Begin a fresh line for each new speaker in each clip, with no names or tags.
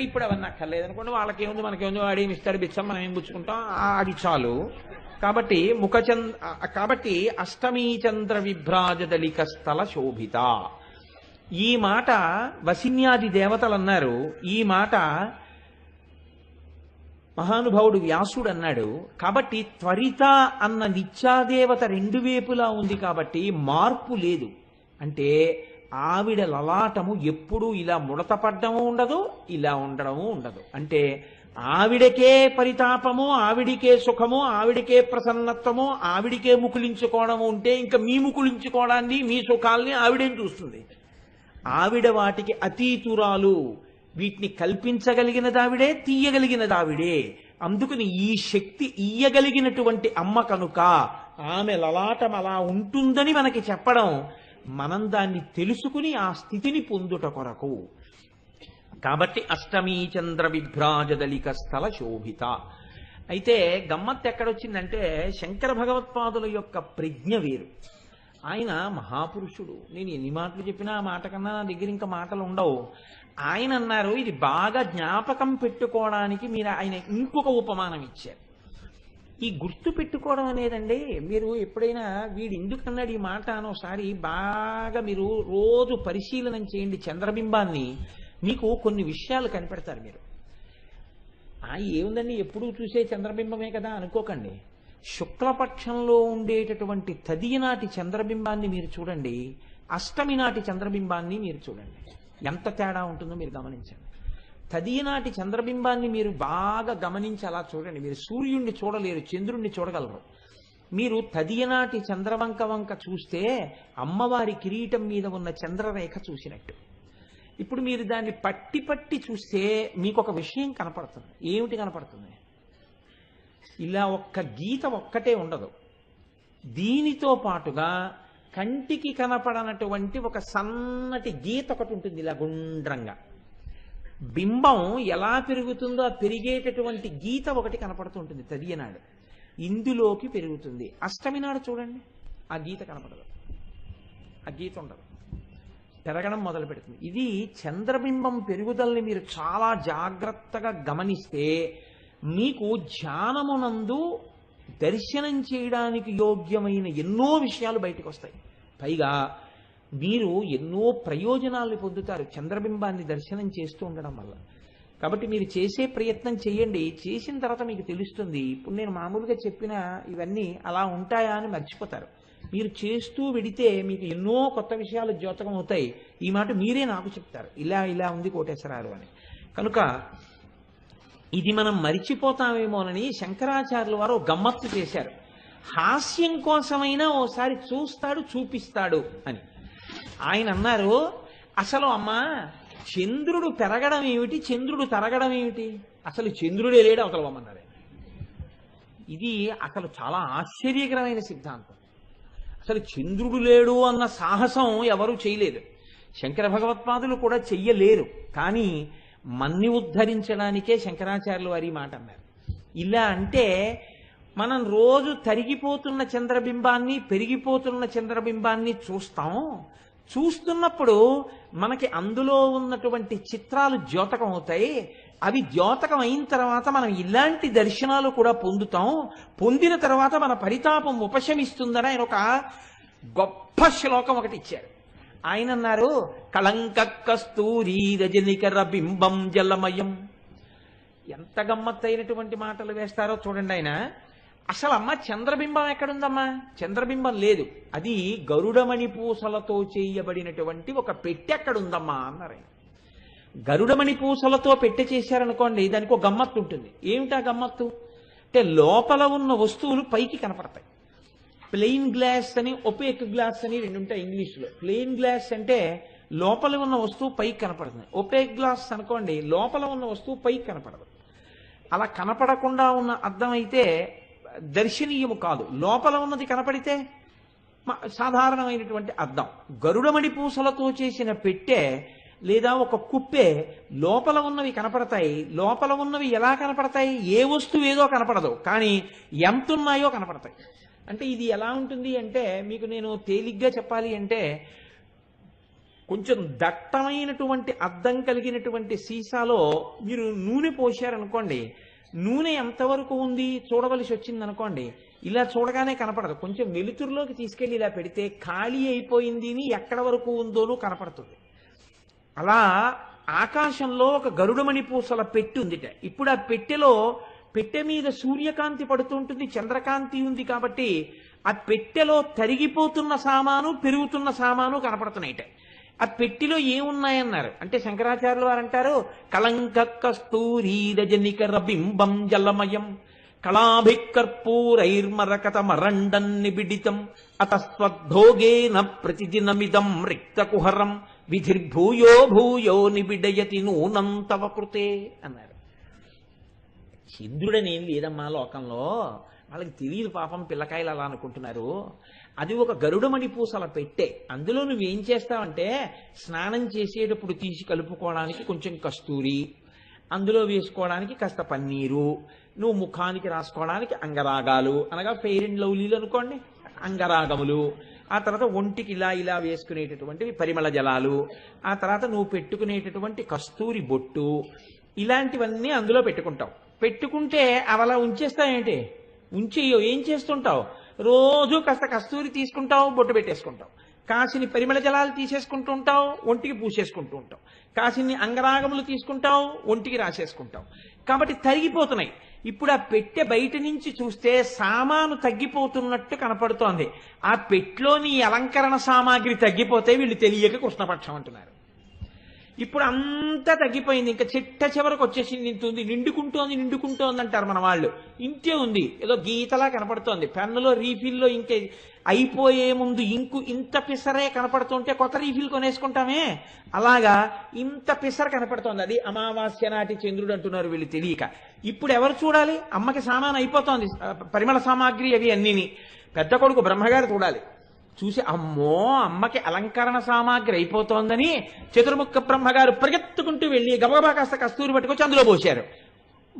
ఇప్పుడు అవన్నీ అక్కర్లేదు అనుకోండి, వాళ్ళకేముంది మనకేముంది, వాడేమి ఇస్తాడు బిచ్చం, మనం ఏం పుచ్చుకుంటాం, అది చాలు. కాబట్టి కాబట్టి అష్టమీ చంద్ర విభ్రాజదలిక స్థల శోభిత, ఈ మాట వసిన్యాది దేవతలు అన్నారు. ఈ మాట మహానుభావుడు వ్యాసుడు అన్నాడు. కాబట్టి త్వరిత అన్న నిత్యాదేవత రెండు వైపులా ఉంది కాబట్టి మార్పు లేదు. అంటే ఆవిడ లలాటము ఎప్పుడూ ఇలా ముడతపడ్డము ఉండదు, ఇలా ఉండడము ఉండదు. అంటే ఆవిడకే పరితాపము, ఆవిడికే సుఖము, ఆవిడికే ప్రసన్నత్వము, ఆవిడికే ముకులించుకోవడము ఉంటే ఇంకా మీ ముకులించుకోవడాన్ని, మీ సుఖాల్ని ఆవిడేం చూస్తుంది? ఆవిడ వాటికి అతీతురాలు. వీటిని కల్పించగలిగినదావిడే, తీయగలిగినదావిడే. అందుకని ఈ శక్తి ఇయ్యగలిగినటువంటి అమ్మ కనుక ఆమె లలాటం అలా ఉంటుందని మనకి చెప్పడం, మనం దాన్ని తెలుసుకుని ఆ స్థితిని పొందుట కొరకు. కాబట్టి అష్టమీ చంద్ర విభ్రాజదలిక స్థల శోభిత. అయితే గమ్మత్తు ఎక్కడొచ్చిందంటే శంకర భగవత్పాదుల యొక్క ప్రజ్ఞ వేరు. ఆయన మహాపురుషుడు. నేను ఎన్ని మాటలు చెప్పినా ఆ మాట కన్నా నా దగ్గర ఇంకా మాటలు ఉండవు. ఆయన అన్నారు, ఇది బాగా జ్ఞాపకం పెట్టుకోవడానికి మీరు ఆయన ఇంకొక ఉపమానం ఇచ్చారు. ఈ గుర్తు పెట్టుకోవడం అనేదండి, మీరు ఎప్పుడైనా వీడు ఎందుకన్నాడు ఈ మాట అని ఒకసారి బాగా మీరు రోజు పరిశీలన చేయండి చంద్రబింబాన్ని, మీకు కొన్ని విషయాలు కనిపెడతారు. మీరు ఏముందండి ఎప్పుడూ చూసే చంద్రబింబమే కదా అనుకోకండి. శుక్లపక్షంలో ఉండేటటువంటి తదియ నాటి చంద్రబింబాన్ని మీరు చూడండి, అష్టమి నాటి చంద్రబింబాన్ని మీరు చూడండి, ఎంత తేడా ఉంటుందో మీరు గమనించండి. తదియ నాటి చంద్రబింబాన్ని మీరు బాగా గమనించి అలా చూడండి. మీరు సూర్యుడిని చూడలేరు, చంద్రుణ్ణి చూడగలరు. మీరు తదియ నాటి చంద్రవంక వంక చూస్తే అమ్మవారి కిరీటం మీద ఉన్న చంద్రరేఖ చూసినట్టు. ఇప్పుడు మీరు దాన్ని పట్టి పట్టి చూస్తే మీకు ఒక విషయం కనపడుతుంది. ఏమిటి కనపడుతుంది? ఇలా ఒక్క గీత ఒక్కటే ఉండదు. దీనితో పాటుగా కంటికి కనపడనటువంటి ఒక సన్నటి గీత ఒకటి ఉంటుంది, ఇలా గుండ్రంగా. బింబం ఎలా పెరుగుతుందో ఆ పెరిగేటటువంటి గీత ఒకటి కనపడుతుంటుంది తదియనాడు. ఇందులోకి పెరుగుతుంది. అష్టమి నాడు చూడండి, ఆ గీత కనపడదు, ఆ గీత ఉండదు, పెరగడం మొదలు పెడుతుంది. ఇది చంద్రబింబం పెరుగుదలని మీరు చాలా జాగ్రత్తగా గమనిస్తే మీకు ధ్యానమునందు దర్శనం చేయడానికి యోగ్యమైన ఎన్నో విషయాలు బయటకు వస్తాయి. పైగా మీరు ఎన్నో ప్రయోజనాలు పొందుతారు చంద్రబింబాన్ని దర్శనం చేస్తూ ఉండడం వల్ల. కాబట్టి మీరు చేసే ప్రయత్నం చేయండి. చేసిన తర్వాత మీకు తెలుస్తుంది. ఇప్పుడు నేను మామూలుగా చెప్పిన ఇవన్నీ అలా ఉంటాయా అని మర్చిపోతారు. మీరు చేస్తూ వెడితే మీకు ఎన్నో కొత్త విషయాలు ద్యోతకం అవుతాయి. ఈ మాట మీరే నాకు చెప్తారు, ఇలా ఇలా ఉంది కోటేశ్వరారు అని. కనుక ఇది మనం మరిచిపోతామేమోనని శంకరాచార్యుల వారు గమ్మత్తు చేశారు. హాస్యం కోసమైనా ఓసారి చూస్తాడు, చూపిస్తాడు అని. ఆయన అన్నారు, అసలు అమ్మా చంద్రుడు పెరగడం ఏమిటి, చంద్రుడు తరగడం ఏమిటి? అసలు చంద్రుడే లేడు అవతల అమ్మన్నారు. ఇది అసలు చాలా ఆశ్చర్యకరమైన సిద్ధాంతం. అసలు చంద్రుడు లేడు అన్న సాహసం ఎవరూ చేయలేదు, శంకర భగవత్పాదులు కూడా చెయ్యలేరు. కానీ మన్ని ఉద్ధరించడానికే శంకరాచార్యులు వారి మాట అన్నారు. ఇలా అంటే మనం రోజు తరిగిపోతున్న చంద్రబింబాన్ని, పెరిగిపోతున్న చంద్రబింబాన్ని చూస్తాం. చూస్తున్నప్పుడు మనకి అందులో ఉన్నటువంటి చిత్రాలు ద్యోతకం అవుతాయి. అవి ద్యోతకం అయిన తర్వాత మనం ఇలాంటి దర్శనాలు కూడా పొందుతాం. పొందిన తర్వాత మన పరితాపం ఉపశమిస్తుందని ఆయన ఒక గొప్ప శ్లోకం ఒకటి ఇచ్చారు. ఆయన అన్నారు, కళంక కస్తూరి రజనికర బింబం జలమయం. ఎంత గమ్మత్తైనటువంటి మాటలు వేస్తారో చూడండి ఆయన. అసలు అమ్మ చంద్రబింబం ఎక్కడుందమ్మా? చంద్రబింబం లేదు, అది గరుడమణి పూసలతో చేయబడినటువంటి ఒక పెట్టె ఎక్కడుందమ్మా అన్నారు ఆయన. గరుడమణి పూసలతో పెట్టె చేశారనుకోండి, దానికి ఒక గమ్మత్తు ఉంటుంది. ఏమిటా గమ్మత్తు అంటే లోపల ఉన్న వస్తువులు పైకి కనపడతాయి. ప్లెయిన్ గ్లాస్ అని, ఒపేక్ గ్లాస్ అని రెండు ఉంటాయి ఇంగ్లీష్లో. ప్లెయిన్ గ్లాస్ అంటే లోపల ఉన్న వస్తువు పైకి కనపడుతుంది. ఒపేక్ గ్లాస్ అనుకోండి, లోపల ఉన్న వస్తువు పైకి కనపడదు. అలా కనపడకుండా ఉన్న అద్దం అయితే దర్శనీయము కాదు. లోపల ఉన్నది కనపడితే సాధారణమైనటువంటి అద్దం. గరుడమణి పూసలతో చేసిన పెట్టె లేదా ఒక కుప్పే లోపల ఉన్నవి కనపడతాయి. లోపల ఉన్నవి ఎలా కనపడతాయి? ఏ వస్తువు ఏదో కనపడదు, కానీ ఎంత ఉన్నాయో కనపడతాయి. అంటే ఇది ఎలా ఉంటుంది అంటే, మీకు నేను తేలిగ్గా చెప్పాలి అంటే, కొంచెం దట్టమైనటువంటి అద్దం కలిగినటువంటి సీసాలో మీరు నూనె పోశారనుకోండి, నూనె ఎంతవరకు ఉంది చూడవలసి వచ్చింది అనుకోండి, ఇలా చూడగానే కనపడదు. కొంచెం వెలుతురులోకి తీసుకెళ్లి ఇలా పెడితే ఖాళీ అయిపోయింది అని ఎక్కడ వరకు ఉందోనూ కనపడుతుంది. అలా ఆకాశంలో ఒక గరుడమణి పూసల పెట్టి ఉందిట. ఇప్పుడు ఆ పెట్టె మీద సూర్యకాంతి పడుతుంటుంది, చంద్రకాంతి ఉంది కాబట్టి ఆ పెట్టెలో తరిగిపోతున్న సామాను పెరుగుతున్న సామాను కనపడుతున్నాయిట. ఆ పెట్టిలో ఏమున్నాయన్నారు అంటే శంకరాచార్యులు వారు అంటారు, కళంక కస్తూరి రజనికర బింబం జలమయం కళాభికర్పూరైర్మరకత మరండం నిబిడితం అతస్వద్భోగేన ప్రతిదినమిదం రిక్తకుహరం విధిర్భూయో భూయో నిబిడయతి నూనం తవ కృతే అన్నారు. చంద్రుడనేం లేదమ్మా లోకంలో, వాళ్ళకి తెలియదు పాపం, పిల్లకాయలు అలా అనుకుంటున్నారు. అది ఒక గరుడమణి పూసల పెట్టే. అందులో నువ్వేం చేస్తావంటే స్నానం చేసేటప్పుడు తీసి కలుపుకోవడానికి కొంచెం కస్తూరి, అందులో వేసుకోవడానికి కాస్త పన్నీరు, నువ్వు ముఖానికి రాసుకోవడానికి అంగరాగాలు, అనగా ఫెయిర్ అండ్ లవ్లీలు అనుకోండి, అంగరాగములు, ఆ తర్వాత ఒంటికి ఇలా ఇలా వేసుకునేటటువంటివి పరిమళ జలాలు, ఆ తర్వాత నువ్వు పెట్టుకునేటటువంటి కస్తూరి బొట్టు, ఇలాంటివన్నీ అందులో పెట్టుకుంటావు. పెట్టుకుంటే అవలా ఉంచేస్తావేంటి? ఉంచేయో ఏం చేస్తుంటావు? రోజు కాస్త కస్తూరి తీసుకుంటావు, బొట్టు పెట్టేసుకుంటావు, కాసిని పరిమళ జలాలు తీసేసుకుంటూ ఉంటావు, ఒంటికి పూసేసుకుంటూ ఉంటావు, కాసిని అంగరాగములు తీసుకుంటావు, ఒంటికి రాసేసుకుంటావు. కాబట్టి తరిగిపోతున్నాయి. ఇప్పుడు ఆ పెట్టె బయట నుంచి చూస్తే సామాను తగ్గిపోతున్నట్టు కనపడుతోంది. ఆ పెట్టెలోని అలంకరణ సామాగ్రి తగ్గిపోతే వీళ్ళు తెలియక కృష్ణపక్షం అంటున్నారు. ఇప్పుడు అంతా తగ్గిపోయింది, ఇంకా చిట్ట చివరకు వచ్చేసింది, ఇంతుంది, నిండుకుంటోంది అంటారు మన వాళ్ళు. ఇంతే ఉంది, ఏదో గీతలా కనపడుతోంది. పెన్నులో రీఫిల్లో ఇంకే అయిపోయే ముందు ఇంకు ఇంత పిసరే కనపడుతుంటే కొత్త రీఫిల్ కొనేసుకుంటామే, అలాగా ఇంత పిసర కనపడుతోంది. అది అమావాస్య నాటి చంద్రుడు అంటున్నారు వీళ్ళు తెలియక. ఇప్పుడు ఎవరు చూడాలి? అమ్మకి సామాను అయిపోతోంది, పరిమళ సామాగ్రి అవి అన్నిని. పెద్ద కొడుకు బ్రహ్మగారు చూడాలి. చూసి అమ్మో అమ్మకి అలంకరణ సామాగ్రి అయిపోతోందని చతుర్ముఖ బ్రహ్మగారు పరిగెత్తుకుంటూ వెళ్ళి గబగబా కాస్త కస్తూరి పట్టుకొచ్చి అందులో పోశారు.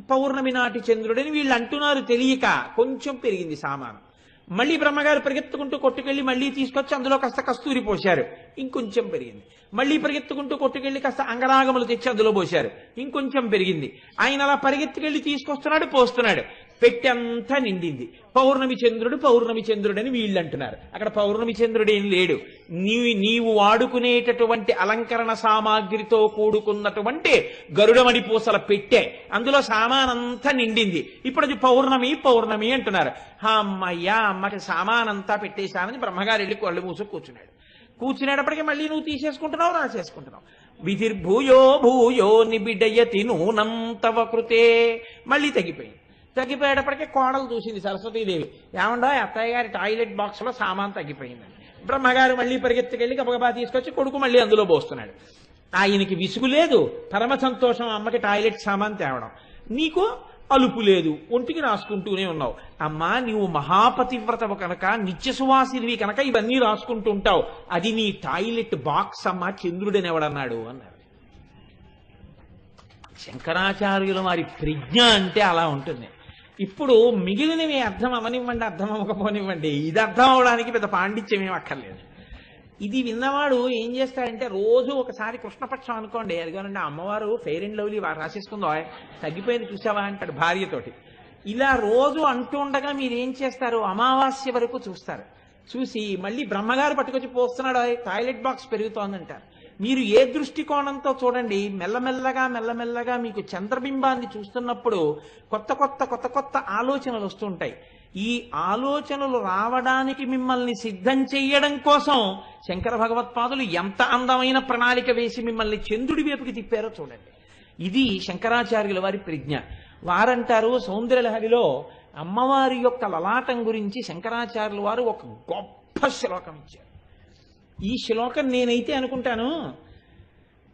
పౌర్ణమి నాటి చంద్రుడని వీళ్ళు అంటున్నారు తెలియక. కొంచెం పెరిగింది సామాను. మళ్ళీ బ్రహ్మగారు పరిగెత్తుకుంటూ కొట్టుకెళ్లి మళ్ళీ తీసుకొచ్చి అందులో కాస్త కస్తూరి పోశారు, ఇంకొంచెం పెరిగింది. మళ్ళీ పరిగెత్తుకుంటూ కొట్టుకెళ్లి కాస్త అంగరాగములు తెచ్చి అందులో పోశారు, ఇంకొంచెం పెరిగింది. ఆయన అలా పరిగెత్తుకెళ్లి తీసుకొస్తున్నాడు, పోస్తున్నాడు, పెట్టెంతా నిండింది. పౌర్ణమి చంద్రుడని వీళ్ళు అంటున్నారు. అక్కడ పౌర్ణమి చంద్రుడు ఏం లేడు. నీవు వాడుకునేటటువంటి అలంకరణ సామాగ్రితో కూడుకున్నటువంటి గరుడమణి పూసల పెట్టె, అందులో సామానంతా నిండింది. ఇప్పుడు అది పౌర్ణమి అంటున్నారు. అమ్మయ్యా అమ్మకి సామానంతా పెట్టేశానని బ్రహ్మగారు వెళ్ళి కళ్ళు మూసు కూర్చునేటప్పటికీ మళ్ళీ నువ్వు తీసేసుకుంటున్నావు, రాసేసుకుంటున్నావు. విధిర్భూయో భూయో నిబిడయతి నూనం తవ కృతే. మళ్ళీ తగ్గిపోయేటప్పటికీ కోడలు చూసింది సరస్వతీదేవి, ఏమండో అత్తయ్య గారి టాయిలెట్ బాక్స్ లో సామాన్ తగ్గిపోయిందని. బ్రహ్మగారు మళ్ళీ పరిగెత్తుకెళ్ళి గబగబా తీసుకొచ్చి కొడుకు మళ్ళీ అందులో పోస్తున్నాడు. ఆయనకి విసుగు లేదు, పరమ సంతోషం అమ్మకి టాయిలెట్ సామాన్ తేవడం. నీకు అలుపు లేదు, ఒంటికి రాసుకుంటూనే ఉన్నావు. అమ్మా నీవు మహాపతివ్రతవు కనుక, నిత్య సువాసినివి కనుక ఇవన్నీ రాసుకుంటూ ఉంటావు. అది నీ టాయిలెట్ బాక్స్ అమ్మా, చంద్రుడని ఎవడన్నాడు అన్నారు. శంకరాచార్యుల వారి ప్రజ్ఞ అంటే అలా ఉంటుంది. ఇప్పుడు మిగిలినవి అర్థం అవనివ్వండి, అర్థం అవ్వకపోనివ్వండి, ఇది అర్థం అవడానికి పెద్ద పాండిత్యం ఏం అక్కర్లేదు. ఇది విన్నవాడు ఏం చేస్తాడంటే రోజు ఒకసారి కృష్ణపక్షం అనుకోండి, అదిగోనండి అమ్మవారు ఫెయిర్ అండ్ లవ్లీ వారు రాసేసుకుందో తగ్గిపోయింది చూసావా అంటాడు భార్యతోటి. ఇలా రోజు అంటూ ఉండగా మీరు ఏం చేస్తారు, అమావాస్య వరకు చూస్తారు. చూసి మళ్ళీ బ్రహ్మగారు పట్టుకొచ్చి పోస్తున్నాడు, టాయిలెట్ బాక్స్ పెరుగుతోందంటారు. మీరు ఏ దృష్టికోణంతో చూడండి, మెల్లమెల్లగా మీకు చంద్రబింబాన్ని చూస్తున్నప్పుడు కొత్త ఆలోచనలు వస్తుంటాయి. ఈ ఆలోచనలు రావడానికి మిమ్మల్ని సిద్ధం చెయ్యడం కోసం శంకర భగవత్పాదులు ఎంత అందమైన ప్రణాళిక వేసి మిమ్మల్ని చంద్రుడి వైపుకి తిప్పారో చూడండి. ఇది శంకరాచార్యుల వారి ప్రజ్ఞ. వారంటారు సౌందర్యలహరిలో అమ్మవారి యొక్క లలాటం గురించి శంకరాచార్యుల వారు ఒక గొప్ప శ్లోకం ఇచ్చారు. ఈ శ్లోకం నేనైతే అనుకుంటాను,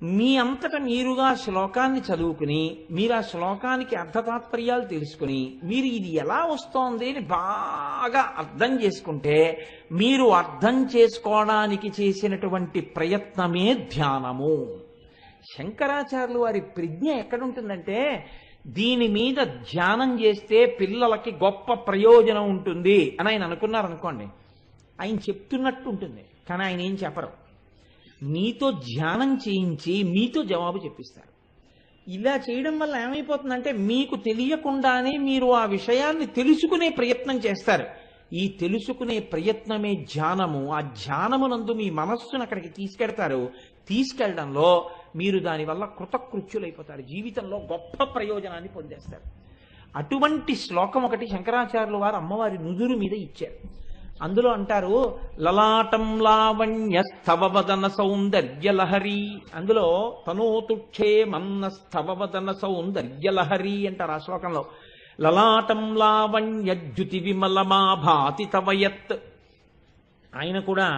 మీ అంతటా మీరుగా శ్లోకాన్ని చదువుకుని మీరు ఆ శ్లోకానికి అర్థతాత్పర్యాలు తెలుసుకుని మీరు ఇది ఎలా వస్తోంది అని బాగా అర్థం చేసుకుంటే మీరు అర్థం చేసుకోవడానికి చేసినటువంటి ప్రయత్నమే ధ్యానము. శంకరాచార్యులు వారి ప్రజ్ఞ ఎక్కడుంటుందంటే, దీని మీద ధ్యానం చేస్తే పిల్లలకి గొప్ప ప్రయోజనం ఉంటుంది అని ఆయన అనుకున్నారనుకోండి, ఆయన చెప్తున్నట్టు ఉంటుంది, కానీ ఆయన ఏం చెప్పరు. మీతో ధ్యానం చేయించి మీతో జవాబు చెప్పిస్తారు. ఇలా చేయడం వల్ల ఏమైపోతుందంటే మీకు తెలియకుండానే మీరు ఆ విషయాన్ని తెలుసుకునే ప్రయత్నం చేస్తారు. ఈ తెలుసుకునే ప్రయత్నమే ధ్యానము. ఆ ధ్యానమునందు మీ మనస్సును అక్కడికి తీసుకెడతారు. తీసుకెళ్లడంలో మీరు దానివల్ల కృతకృత్యులైపోతారు. జీవితంలో గొప్ప ప్రయోజనాన్ని పొందేస్తారు. అటువంటి శ్లోకం ఒకటి శంకరాచార్యుల వారు అమ్మవారి నుదురు మీద ఇచ్చారు. అందులో అంటారు, లలాటం లావణ్య స్థవవదన సౌందర్యలహరి. అందులో తనోతుక్షేమన్న స్థవవదన సౌందర్యలహరి అంటారు ఆ శ్లోకంలో. లలాటం లావణ్య ద్యుతి విమలమా భాతి తవయత్. ఆయన కూడా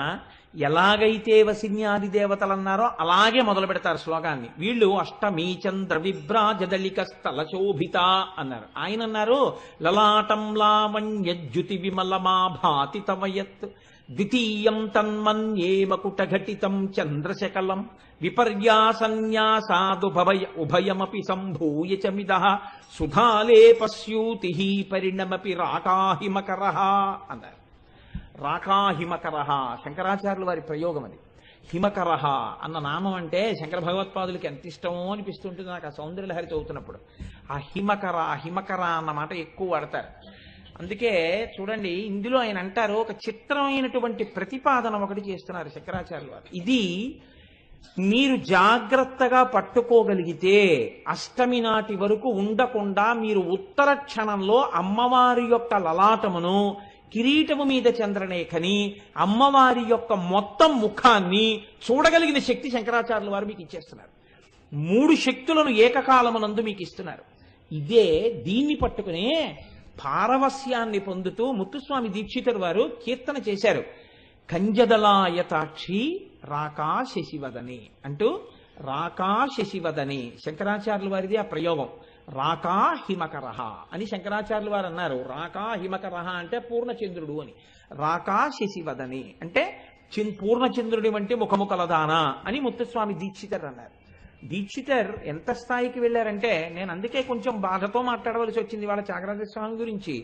ఎలాగైతే వసిన్యాది దేవతలు అన్నారో అలాగే మొదలు పెడతారు శ్లోకాన్ని. వీళ్ళు అష్టమీ చంద్ర విభ్రాజదళిక స్థల శోభిత అన్నారు. ఆయన అన్నారు లలాటం లావణ్య ద్యుతి విమలమా భాతి తవయత్. ద్వితీయం తన్మన్యే మకుటఘటితం చంద్రశకలం విపర్యాసన్యాసాదుభయ ఉభయమపి సంభూయ చ మిదః సుధాలేపస్యూతి పరిణమపి రాకాహిమకరః అన్నారు. రాకాహిమకరః శంకరాచార్యుల వారి ప్రయోగం అది. హిమకరః అన్న నామం అంటే శంకర భగవత్పాదులకి ఎంత ఇష్టమో అనిపిస్తుంటుంది నాకు ఆ సౌందర్యలహరి చదువుతున్నప్పుడు. ఆ హిమకర హిమకర అన్న మాట ఎక్కువ వాడతారు. అందుకే చూడండి, ఇందులో ఆయన అంటారు, ఒక చిత్రమైనటువంటి ప్రతిపాదన ఒకటి చేస్తున్నారు శంకరాచార్యుల వారు. ఇది మీరు జాగ్రత్తగా పట్టుకోగలిగితే అష్టమి నాటి వరకు ఉండకుండా మీరు ఉత్తర క్షణంలో అమ్మవారి యొక్క లలాటమును కిరీటము మీద చంద్రనేఖని అమ్మవారి యొక్క మొత్తం ముఖాన్ని చూడగలిగిన శక్తి శంకరాచార్యుల వారు మీకు ఇచ్చేస్తున్నారు. 3 శక్తులను ఏకకాలమునందు మీకు ఇస్తున్నారు. ఇదే దీన్ని పట్టుకుని పారవస్యాన్ని పొందుతూ ముత్తుస్వామి దీక్షితులు వారు కీర్తన చేశారు. కంజదలాయతాక్షి రాకా శశివదని అంటూ, రాకా శశివదని శంకరాచార్యుల వారిది ఆ ప్రయోగం. రాకా హిమకరః అని శంకరాచార్యుల వారు అన్నారు. రాకా హిమకరః అంటే పూర్ణచంద్రుడు అని. రాకా శశివదని అంటే పూర్ణచంద్రుడి వంటి ముఖము కలదానా అని ముత్తుస్వామి దీక్షితర్ అన్నారు. దీక్షితర్ ఎంత స్థాయికి వెళ్ళారంటే, నేను అందుకే కొంచెం బాధతో మాట్లాడవలసి వచ్చింది వాళ్ళ త్యాగరాజ స్వామి గురించి.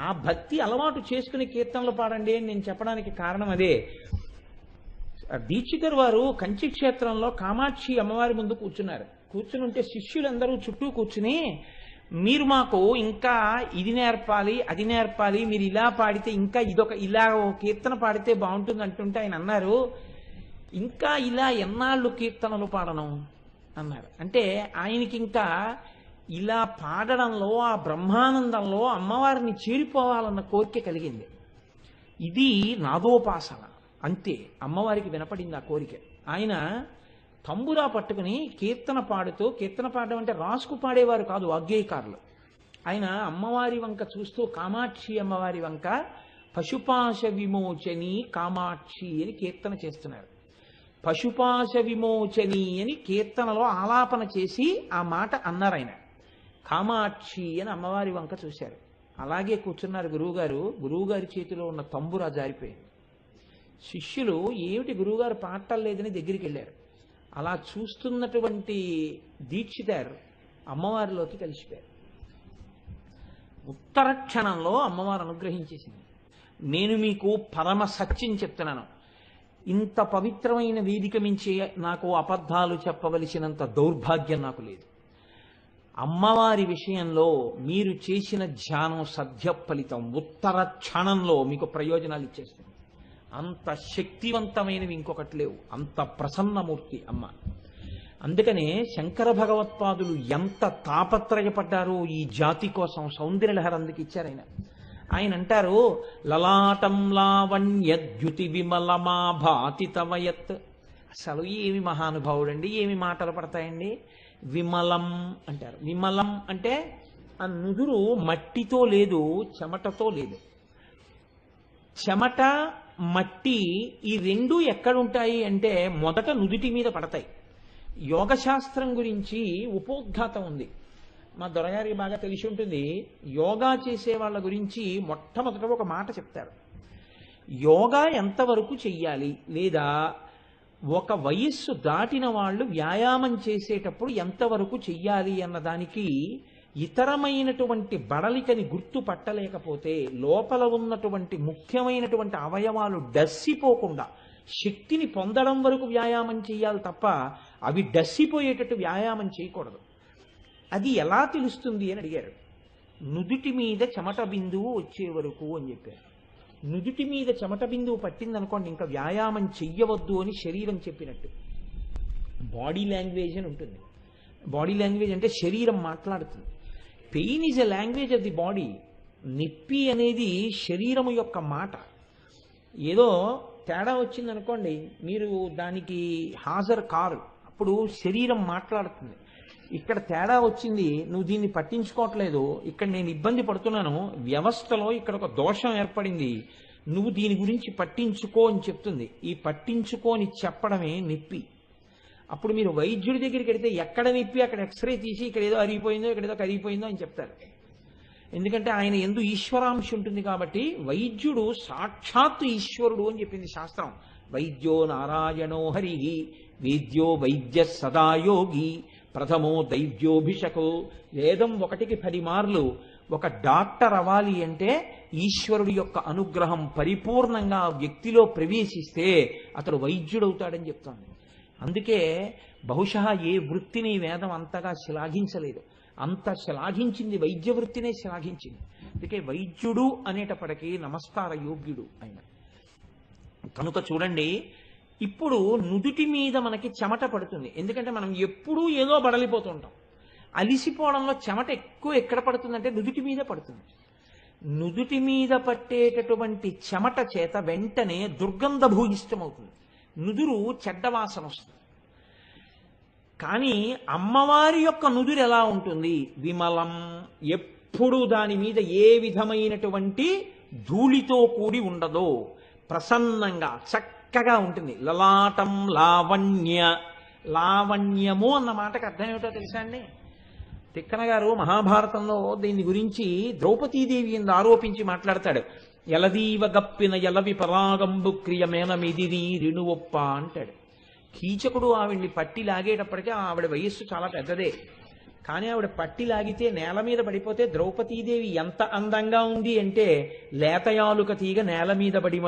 ఆ భక్తి అలవాటు చేసుకుని కీర్తనలు పాడండి అని నేను చెప్పడానికి కారణం అదే. దీక్షితర్ వారు కంచి క్షేత్రంలో కామాక్షి అమ్మవారి ముందు కూర్చున్నారు. కూర్చుని ఉంటే శిష్యులందరూ చుట్టూ కూర్చుని, మీరు మాకు ఇంకా ఇది నేర్పాలి అది నేర్పాలి, మీరు ఇలా పాడితే ఇంకా ఇలా కీర్తన పాడితే బాగుంటుంది అంటుంటే ఆయన అన్నారు, ఇంకా ఇలా ఎన్నాళ్ళు కీర్తనలు పాడను అన్నారు. అంటే ఆయనకి ఇంకా ఇలా పాడడంలో ఆ బ్రహ్మానందంలో అమ్మవారిని చేరిపోవాలన్న కోరిక కలిగింది. ఇది నాదోపాసన అంతే. అమ్మవారికి వినపడింది ఆ కోరిక. ఆయన తంబురా పట్టుకుని కీర్తన పాడుతూ, కీర్తన పాడడం అంటే రాసుకు పాడేవారు కాదు వాగ్గేయకారులు. ఆయన అమ్మవారి వంక చూస్తూ కామాక్షి అమ్మవారి వంక పశుపాశ విమోచని కామాక్షి అని కీర్తన చేస్తున్నారు. పశుపాశ విమోచని అని కీర్తనలో ఆలాపన చేసి ఆ మాట అన్నారు ఆయన. కామాక్షి అని అమ్మవారి వంక చూశారు. అలాగే కూర్చున్నారు గురువుగారు. గురువుగారి చేతిలో ఉన్న తంబురా జారిపోయింది. శిష్యులు ఏమిటి గురువుగారు పాడటం లేదని దగ్గరికి వెళ్ళారు. అలా చూస్తున్నటువంటి దీక్షితర్ అమ్మవారిలోకి కలిసిపోయారు. ఉత్తర క్షణంలో అమ్మవారు అనుగ్రహించేసింది. నేను మీకు పరమ సత్యం చెప్తున్నాను, ఇంత పవిత్రమైన వేదిక మించి నాకు అబద్ధాలు చెప్పవలసినంత దౌర్భాగ్యం నాకు లేదు. అమ్మవారి విషయంలో మీరు చేసిన ధ్యానం సద్య ఫలితం ఉత్తర క్షణంలో మీకు ప్రయోజనాలు ఇచ్చేస్తుంది. అంత శక్తివంతమైనవి ఇంకొకటి లేవు. అంత ప్రసన్నమూర్తి అమ్మ. అందుకనే శంకర భగవత్పాదులు ఎంత తాపత్రయపడ్డారో ఈ జాతి కోసం. సౌందర్యలహరి అందుకు ఇచ్చారు ఆయన. ఆయన అంటారు, లలాటం లావణ్యద్యుతి విమలమా భాతి తవయత్. అసలు ఏమి మహానుభావుడండి, ఏమి మాటలు పడతాయండి. విమలం అంటారు. విమలం అంటే ఆ నుదురు మట్టితో లేదు, చెమటతో లేదు. చెమట మట్టి ఈ రెండు ఎక్కడుంటాయి అంటే మొదట నుదుటి మీద పడతాయి. యోగశాస్త్రం గురించి ఉపోద్ఘాతం ఉంది. మా దొరగారికి బాగా తెలిసి ఉంటుంది. యోగా చేసే వాళ్ళ గురించి మొట్టమొదట ఒక మాట చెప్తారు. యోగా ఎంతవరకు చెయ్యాలి, లేదా ఒక వయస్సు దాటిన వాళ్ళు వ్యాయామం చేసేటప్పుడు ఎంతవరకు చెయ్యాలి అన్నదానికి ఇతరమైనటువంటి బడలికని గుర్తుపట్టలేకపోతే లోపల ఉన్నటువంటి ముఖ్యమైనటువంటి అవయవాలు డస్సిపోకుండా శక్తిని పొందడం వరకు వ్యాయామం చేయాలి తప్ప అవి డస్సిపోయేటట్టు వ్యాయామం చేయకూడదు. అది ఎలా తెలుస్తుంది అని అడిగారు. నుదుటి మీద చెమట బిందువు వచ్చే వరకు అని చెప్పారు. నుదుటి మీద చెమట బిందువు పట్టిందనుకోండి ఇంకా వ్యాయామం చెయ్యవద్దు అని శరీరం చెప్పినట్టు. బాడీ లాంగ్వేజ్ అని ఉంటుంది. బాడీ లాంగ్వేజ్ అంటే శరీరం మాట్లాడుతుంది. Pain is a language of the body. నొప్పి అనేది శరీరము యొక్క మాట. ఏదో తేడా వచ్చిందనుకోండి, మీరు దానికి హాజరు కారు, అప్పుడు శరీరం మాట్లాడుతుంది. ఇక్కడ తేడా వచ్చింది, నువ్వు దీన్ని పట్టించుకోవట్లేదు, ఇక్కడ నేను ఇబ్బంది పడుతున్నాను, వ్యవస్థలో ఇక్కడ ఒక దోషం ఏర్పడింది, నువ్వు దీని గురించి పట్టించుకో అని చెప్తుంది. ఈ పట్టించుకో అని చెప్పడమే నొప్పి. అప్పుడు మీరు వైద్యుడి దగ్గరికి వెడితే ఎక్కడ నొప్పి అక్కడ ఎక్స్రే తీసి ఇక్కడ ఏదో అరిగిపోయిందో ఇక్కడ ఏదో కరిగిపోయిందో అని చెప్తారు. ఎందుకంటే ఆయన యందు ఈశ్వరాంశ ఉంటుంది కాబట్టి. వైద్యుడు సాక్షాత్తు ఈశ్వరుడు అని చెప్పింది శాస్త్రం. వైద్యో నారాయణో హరి వేద్యో వైద్య సదాయోగి ప్రథమో దైవ్యోభిషకో. వేదం 1కి 10 మార్లు ఒక డాక్టర్ అవ్వాలి అంటే ఈశ్వరుడి యొక్క అనుగ్రహం పరిపూర్ణంగా వ్యక్తిలో ప్రవేశిస్తే అతడు వైద్యుడవుతాడని చెప్తోంది. అందుకే బహుశా ఏ వృత్తిని వేదం అంతగా శ్లాఘించలేదు. అంత శ్లాఘించింది వైద్య వృత్తినే శ్లాఘించింది. అందుకే వైద్యుడు అనేటప్పటికీ నమస్కార యోగ్యుడు ఆయన. కనుక చూడండి, ఇప్పుడు నుదుటి మీద మనకి చెమట పడుతుంది. ఎందుకంటే మనం ఎప్పుడూ ఏదో బడలిపోతుంటాం. అలిసిపోవడంలో చెమట ఎక్కువ ఎక్కడ పడుతుందంటే నుదుటి మీద పడుతుంది. నుదుటి మీద పట్టేటటువంటి చెమట చేత వెంటనే దుర్గంధ భూయిష్టమవుతుంది. నుదురు చెడ్డవాసన వస్తుంది. కానీ అమ్మవారి యొక్క నుదురు ఎలా ఉంటుంది? విమలం. ఎప్పుడు దాని మీద ఏ విధమైనటువంటి ధూళితో కూడి ఉండదో, ప్రసన్నంగా చక్కగా ఉంటుంది. లలాటం లావణ్య. లావణ్యము అన్న మాటకు అర్థం ఏమిటో తెలుసా అండి? తిక్కన గారు మహాభారతంలో దీని గురించి ద్రౌపదీదేవి ఎందు ఆరోపించి మాట్లాడతాడు. ఎలదీవ గప్పిన ఎలవి పరాగంబు క్రియమేనమిది రిణువొప్ప అంటాడు. కీచకుడు ఆవిడ్ని పట్టి లాగేటప్పటికీ ఆవిడ వయస్సు చాలా పెద్దదే. కానీ ఆవిడ పట్టి లాగితే నేల మీద పడిపోతే ద్రౌపదీదేవి ఎంత అందంగా ఉంది అంటే లేతయాలుక తీగ నేల మీద పడి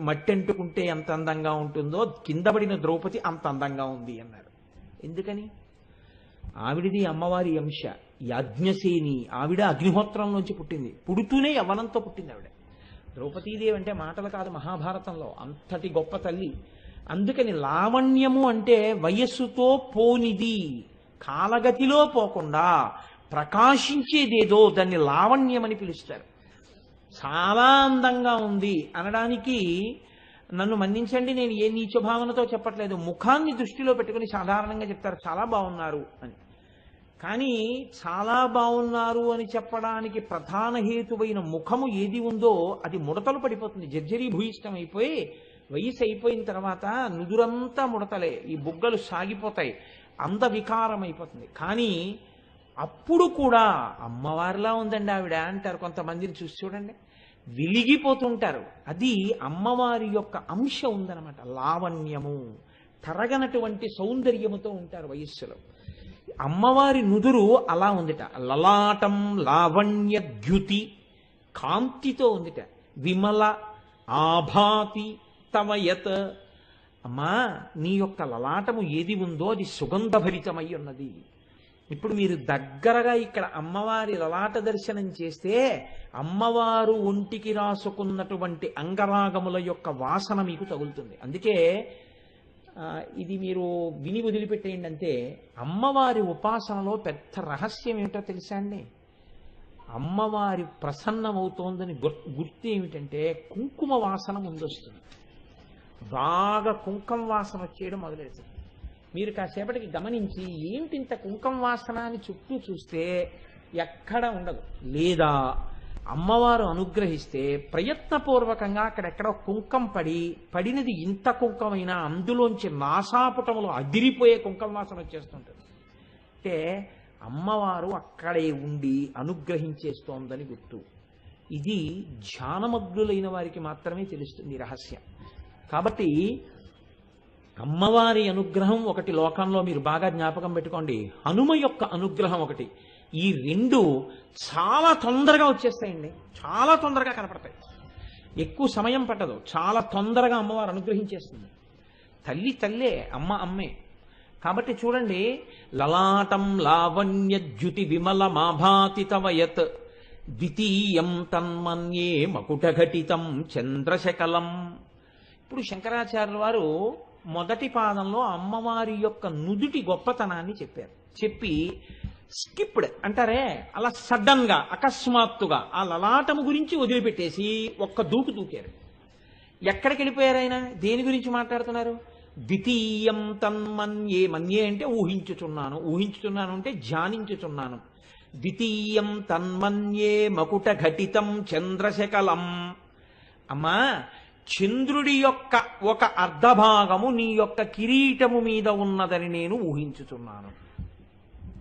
మట్టెంటుకుంటే ఎంత అందంగా ఉంటుందో కింద పడిన ద్రౌపది అంత అందంగా ఉంది అన్నారు. ఎందుకని? ఆవిడిది అమ్మవారి అంశ. యాజ్ఞసేని ఆవిడ అగ్నిహోత్రంలోంచి పుట్టింది. పుడుతూనే యవ్వనంతో పుట్టింది ఆవిడ. ద్రౌపదీదేవి అంటే మాటలు కాదు, మహాభారతంలో అంతటి గొప్ప తల్లి. అందుకని లావణ్యము అంటే వయస్సుతో పోనిది, కాలగతిలో పోకుండా ప్రకాశించేదేదో దాన్ని లావణ్యమని పిలుస్తారు. చాలా అందంగా ఉంది అనడానికి నన్ను మన్నించండి, నేను ఏ నీచ భావనతో చెప్పట్లేదు. ముఖాన్ని దృష్టిలో పెట్టుకుని సాధారణంగా చెప్తారు చాలా బాగున్నారు అని. కానీ చాలా బాగున్నారు అని చెప్పడానికి ప్రధాన హేతువైన ముఖము ఏది ఉందో అది ముడతలు పడిపోతుంది. జర్జరీ భూయిష్టం అయిపోయి వయసు అయిపోయిన తర్వాత నుదురంతా ముడతలే, ఈ బుగ్గలు సాగిపోతాయి, అంద వికారం అయిపోతుంది. కానీ అప్పుడు కూడా అమ్మవారిలా ఉందండి ఆవిడ అంటారు. కొంతమందిని చూసి చూడండి, వెలిగిపోతుంటారు. అది అమ్మవారి యొక్క అంశ ఉందన్నమాట. లావణ్యము, తరగనటువంటి సౌందర్యముతో ఉంటారు వయస్సులో. అమ్మవారి నుదురు అలా ఉందిట. లలాటం లావణ్య ద్యుతి, కాంతితో ఉందిట. విమల ఆభాతి తమయత్. అమ్మా, నీ యొక్క లలాటము ఏది ఉందో అది సుగంధభరితమై ఉన్నది. ఇప్పుడు మీరు దగ్గరగా ఇక్కడ అమ్మవారి లలాట దర్శనం చేస్తే అమ్మవారు ఒంటికి రాసుకున్నటువంటి అంగరాగముల యొక్క వాసన మీకు తగులుతుంది. అందుకే ఇది మీరు విని వదిలిపెట్టేయండి అంతే. అమ్మవారి ఉపాసనలో పెద్ద రహస్యం ఏమిటో తెలుసా అండి? అమ్మవారి ప్రసన్నమవుతోందని గుర్తు ఏమిటంటే కుంకుమ వాసన ముందొస్తుంది. బాగా కుంకుమ వాసన వచ్చేయడం మొదలెడుతుంది. మీరు కాసేపటికి గమనించి ఏంటి ఇంత కుంకుమ వాసన అని చుట్టూ చూస్తే ఎక్కడ ఉండదు. లేదా అమ్మవారు అనుగ్రహిస్తే ప్రయత్నపూర్వకంగా అక్కడెక్కడ కుంకం పడినది ఇంత కుంకమైనా అందులోంచి నాసాపుటములు అదిరిపోయే కుంకం వాసన వచ్చేస్తుంటుంది. అంటే అమ్మవారు అక్కడే ఉండి అనుగ్రహించేస్తోందని గుర్తు. ఇది ధ్యానమగ్నులైన వారికి మాత్రమే తెలుస్తుంది రహస్యం. కాబట్టి అమ్మవారి అనుగ్రహం ఒకటి లోకంలో మీరు బాగా జ్ఞాపకం పెట్టుకోండి. హనుమ యొక్క అనుగ్రహం ఒకటి. ఈ రెండు చాలా తొందరగా వచ్చేస్తాయండి, చాలా తొందరగా కనపడతాయి. ఎక్కువ సమయం పట్టదు, చాలా తొందరగా అమ్మవారు అనుగ్రహించేస్తుంది. తల్లి తల్లే, అమ్మ అమ్మే. కాబట్టి చూడండి, లలాటం లావణ్యద్యుతి విమల మాభాతి తవయత్ ద్వితీయం తన్మన్యే మకుటఘటితం చంద్రశకలం. ఇప్పుడు శంకరాచార్యుల వారు మొదటి పాదంలో అమ్మవారి యొక్క నుదుటి గొప్పతనాన్ని చెప్పారు. చెప్పి స్కిప్డ్ అంటారే, అలా సడన్ గా అకస్మాత్తుగా ఆ లలాటము గురించి వదిలిపెట్టేసి ఒక్క దూకు దూకారు. ఎక్కడికి వెళ్ళిపోయారు ఆయన? దేని గురించి మాట్లాడుతున్నారు? ద్వితీయం తన్మన్యే. మన్యే అంటే ఊహించుచున్నాను, ఊహించుచున్నాను అంటే ధ్యానించుచున్నాను. ద్వితీయం తన్మన్యే మకుట ఘటితం చంద్రశకలం. అమ్మా, చంద్రుడి యొక్క ఒక అర్ధభాగము నీ యొక్క కిరీటము మీద ఉన్నదని నేను ఊహించుచున్నాను.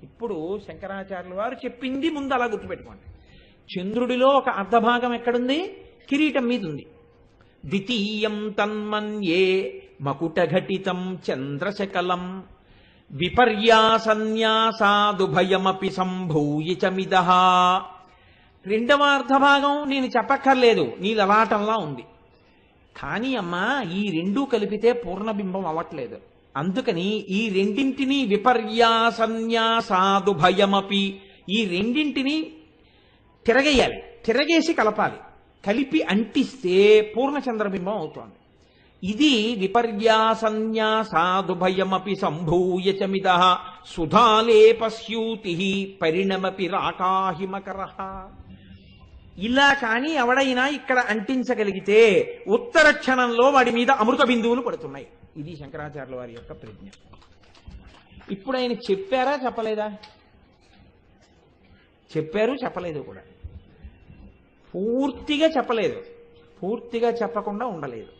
ఇప్పుడు శంకరాచార్యుల వారు చెప్పింది ముందు అలా గుర్తుపెట్టుకోండి. చంద్రుడిలో ఒక అర్ధభాగం ఎక్కడుంది? కిరీటం మీద ఉంది. ద్వితీయం తన్మన్యే మకుటఘటితం చంద్రశకలం విపర్యాసన్యాసాదుభయమపి సంభూయ చమిదః. రెండవ అర్ధభాగం నేను చెప్పక్కర్లేదు, నీ లలాటంలా ఉంది. కానీ అమ్మా, ఈ రెండూ కలిపితే పూర్ణబింబం అవ్వట్లేదు. అందుకని ఈ రెండింటినీ విపర్యాసన్యాసాదుభయమపి, ఈ రెండింటినీ తిరగేయాలి, తిరగేసి కలపాలి. కలిపి అంటిస్తే పూర్ణచంద్రబింబం అవుతోంది. ఇది విపర్యాసన్యాసాదుభయమపి సంభూయ చమిదః సుధాలేపస్యూతి పరిణమపి రాకాహిమకరః. ఇలా కానీ ఎవడైనా ఇక్కడ అంటించగలిగితే ఉత్తర క్షణంలో వాడి మీద అమృత బిందువులు పడుతున్నాయి. ఇది శంకరాచార్యుల వారి యొక్క ప్రజ్ఞ. ఇప్పుడు ఆయన చెప్పారా చెప్పలేదా? చెప్పారు, చెప్పలేదు కూడా. పూర్తిగా చెప్పలేదు, పూర్తిగా చెప్పకుండా ఉండలేదు.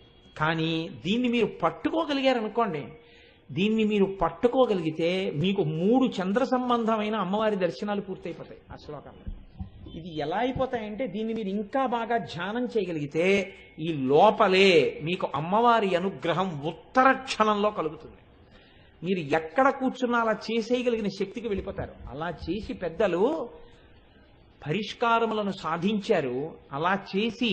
కానీ దీన్ని మీరు పట్టుకోగలిగారనుకోండి, దీన్ని మీరు పట్టుకోగలిగితే మీకు 3 చంద్ర సంబంధమైన అమ్మవారి దర్శనాలు పూర్తయిపోతాయి ఆ శ్లోకంలో. ఇది ఎలా అయిపోతాయంటే, దీన్ని మీరు ఇంకా బాగా ధ్యానం చేయగలిగితే ఈ లోపలే మీకు అమ్మవారి అనుగ్రహం ఉత్తర క్షణంలో కలుగుతుంది. మీరు ఎక్కడ కూర్చున్నా అలా చేసేయగలిగిన శక్తికి వెళ్ళిపోతారు. అలా చేసి పెద్దలు పరిష్కారములను సాధించారు. అలా చేసి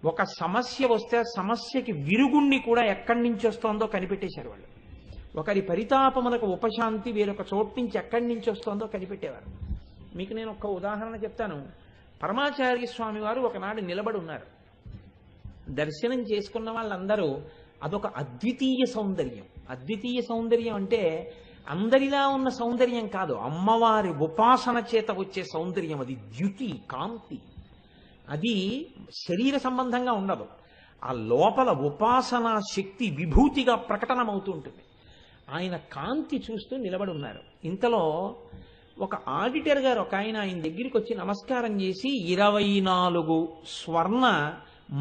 ఒక సమస్య వస్తే సమస్యకి విరుగుణ్ణి కూడా ఎక్కడి నుంచి వస్తోందో కనిపెట్టేశారు వాళ్ళు. ఒకరి పరితాపములకు ఉపశాంతి వేరొక చోటు నుంచి ఎక్కడి నుంచి వస్తోందో కనిపెట్టేవారు. మీకు నేను ఒక ఉదాహరణ చెప్తాను. పరమాచార్య స్వామి వారు ఒకనాడు నిలబడి ఉన్నారు. దర్శనం చేసుకున్న వాళ్ళందరూ అదొక అద్వితీయ సౌందర్యం. అద్వితీయ సౌందర్యం అంటే అందరిలా ఉన్న సౌందర్యం కాదు, అమ్మవారి ఉపాసన చేత వచ్చే సౌందర్యం. అది ద్యుతి, కాంతి. అది శరీర సంబంధంగా ఉండదు. ఆ లోపల ఉపాసనా శక్తి విభూతిగా ప్రకటనమవుతూ ఉంటుంది. ఆయన కాంతి చూస్తూ నిలబడి ఉన్నారు. ఇంతలో ఒక ఆడిటర్ గారు ఒక ఆయన దగ్గరికి వచ్చి నమస్కారం చేసి 24 స్వర్ణ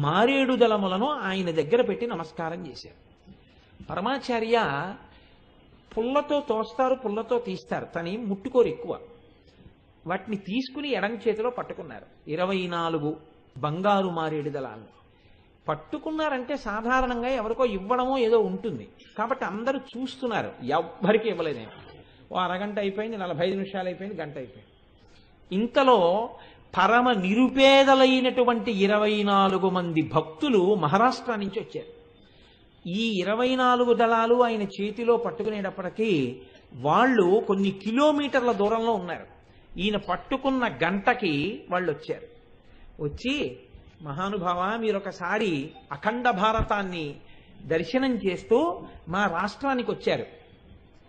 మారేడు దళములను ఆయన దగ్గర పెట్టి నమస్కారం చేశారు. పరమాచార్య పుల్లతో తోస్తారు, పుల్లతో తీస్తారు, తని ముట్టుకోరు ఎక్కువ. వాటిని తీసుకుని ఎడం చేతిలో పట్టుకున్నారు. 24 బంగారు మారేడు దళాలను పట్టుకున్నారంటే సాధారణంగా ఎవరికో ఇవ్వడమో ఏదో ఉంటుంది కాబట్టి అందరూ చూస్తున్నారు. ఎవ్వరికి ఇవ్వలేదే. ఓ అరగంట అయిపోయింది, 45 నిమిషాలు అయిపోయింది, గంట అయిపోయింది. ఇంతలో పరమ నిరుపేదలైనటువంటి 24 మంది భక్తులు మహారాష్ట్ర నుంచి వచ్చారు. ఈ 24 దళాలు ఆయన చేతిలో పట్టుకునేటప్పటికీ వాళ్ళు కొన్ని కిలోమీటర్ల దూరంలో ఉన్నారు. ఈయన పట్టుకున్న గంటకి వాళ్ళు వచ్చారు. వచ్చి, మహానుభావ, మీరు ఒకసారి అఖండ భారతాన్ని దర్శనం చేస్తూ మా రాష్ట్రానికి వచ్చారు,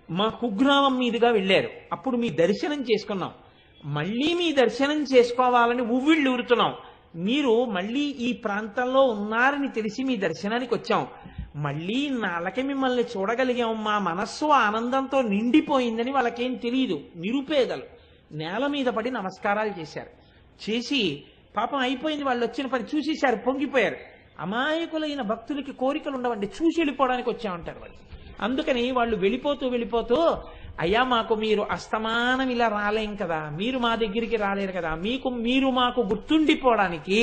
మా కుగ్రామం మీదుగా వెళ్ళారు. అప్పుడు మీ దర్శనం చేసుకున్నాం. మళ్ళీ మీ దర్శనం చేసుకోవాలని ఉవ్విళ్ళు ఊరుతున్నాం. మీరు మళ్ళీ ఈ ప్రాంతంలో ఉన్నారని తెలిసి మీ దర్శనానికి వచ్చాం. మళ్ళీ నాళ్ళకి మిమ్మల్ని చూడగలిగాం. మా మనస్సు ఆనందంతో నిండిపోయిందని వాళ్ళకేం తెలియదు. నిరుపేదలు నేల మీద పడి నమస్కారాలు చేశారు. చేసి పాపం అయిపోయింది, వాళ్ళు వచ్చిన పని చూసేశారు, పొంగిపోయారు. అమాయకులైన భక్తులకి కోరికలు ఉండవండి, చూసి వెళ్ళిపోవడానికి వచ్చామంటారు వాళ్ళు. అందుకని వాళ్ళు వెళ్ళిపోతూ వెళ్ళిపోతూ, అయ్యా మాకు మీరు అస్తమానం ఇలా రాలేం కదా, మీరు మా దగ్గరికి రాలేరు కదా, మీరు మాకు గుర్తుండిపోవడానికి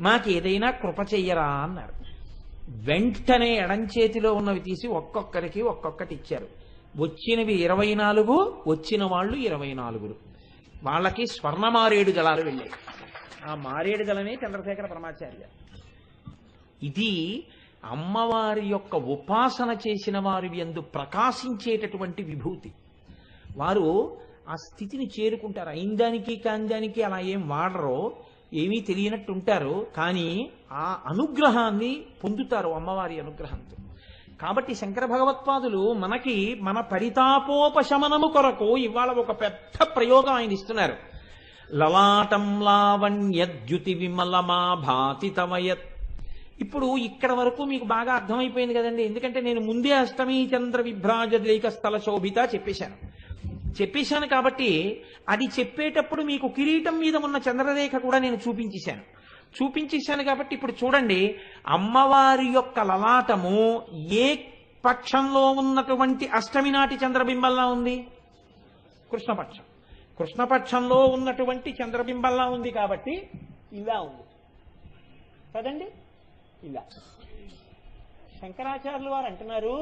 మాకు ఏదైనా కృప చెయ్యరా అన్నారు. వెంటనే ఎడంచేతిలో ఉన్నవి తీసి ఒక్కొక్కరికి ఒక్కొక్కటి ఇచ్చారు. వచ్చినవి 24, వచ్చిన వాళ్ళు 24. వాళ్ళకి స్వర్ణ మారేడు దళాలు వెళ్ళాయి. ఆ మారేడు దళమే చంద్రశేఖర పరమాచార్య. ఇది అమ్మవారి యొక్క ఉపాసన చేసిన వారి యందు ప్రకాశించేటటువంటి విభూతి. వారు ఆ స్థితిని చేరుకుంటారు. అయిందానికి కాందానికి అలా ఏం వాడరో, ఏమీ తెలియనట్టు ఉంటారు, కానీ ఆ అనుగ్రహాన్ని పొందుతారు అమ్మవారి అనుగ్రహంతో. కాబట్టి శంకర భగవత్పాదులు మనకి మన పరితాపోపశమనము కొరకు ఇవాళ ఒక పెద్ద ప్రయోగం ఆయన ఇస్తున్నారు. లలాటం లావణ్యద్యుతి విమలమా భాతి తమయత్. ఇప్పుడు ఇక్కడ వరకు మీకు బాగా అర్థమైపోయింది కదండి, ఎందుకంటే నేను ముందే అష్టమీ చంద్ర విభ్రాజలేక స్థల శోభిత చెప్పేశాను కాబట్టి అది చెప్పేటప్పుడు మీకు కిరీటం మీద ఉన్న చంద్రరేఖ కూడా నేను చూపించేశాను కాబట్టి ఇప్పుడు చూడండి, అమ్మవారి యొక్క లలాటము ఏ పక్షంలో ఉన్నటువంటి అష్టమి నాటి చంద్రబింబంలా ఉంది? కృష్ణపక్షం. కృష్ణపక్షంలో ఉన్నటువంటి చంద్రబింబంలా ఉంది కాబట్టి ఇలా ఉంది కదండి, ఇలా. శంకరాచార్యులు వారు అంటున్నారు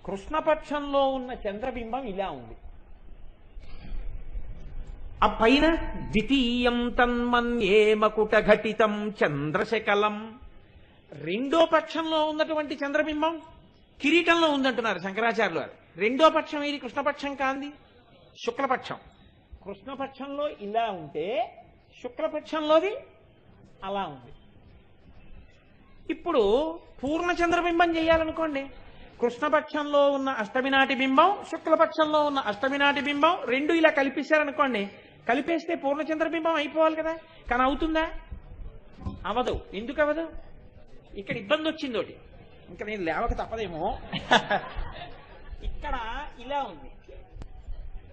కృష్ణపక్షంలో ఉన్న చంద్రబింబం ఇలా ఉంది. ఆ పైన ద్వితీయం తన్మన్యే మకుట ఘటితం చంద్రశకలం, రెండో పక్షంలో ఉన్నటువంటి చంద్రబింబం కిరీటంలో ఉందంటున్నారు శంకరాచార్యులు వారు. రెండో పక్షం ఏది? కృష్ణపక్షం కాంది, శుక్లపక్షం. కృష్ణపక్షంలో ఇలా ఉంటే శుక్లపక్షంలోది అలా ఉంది. ఇప్పుడు పూర్ణ చంద్రబింబం చేయాలనుకోండి, కృష్ణపక్షంలో ఉన్న అష్టమి నాటి బింబం, శుక్లపక్షంలో ఉన్న అష్టమి నాటి బింబం రెండు ఇలా కలిపేశారనుకోండి, కలిపేస్తే పూర్ణచంద్రబింబం అయిపోవాలి కదా. కానీ అవుతుందా? అవదు. ఎందుకు అవదు? ఇక్కడ ఇబ్బంది వచ్చింది ఒకటి, ఇంకా నేను లేవక తప్పదేమో. ఇక్కడ ఇలా ఉంది,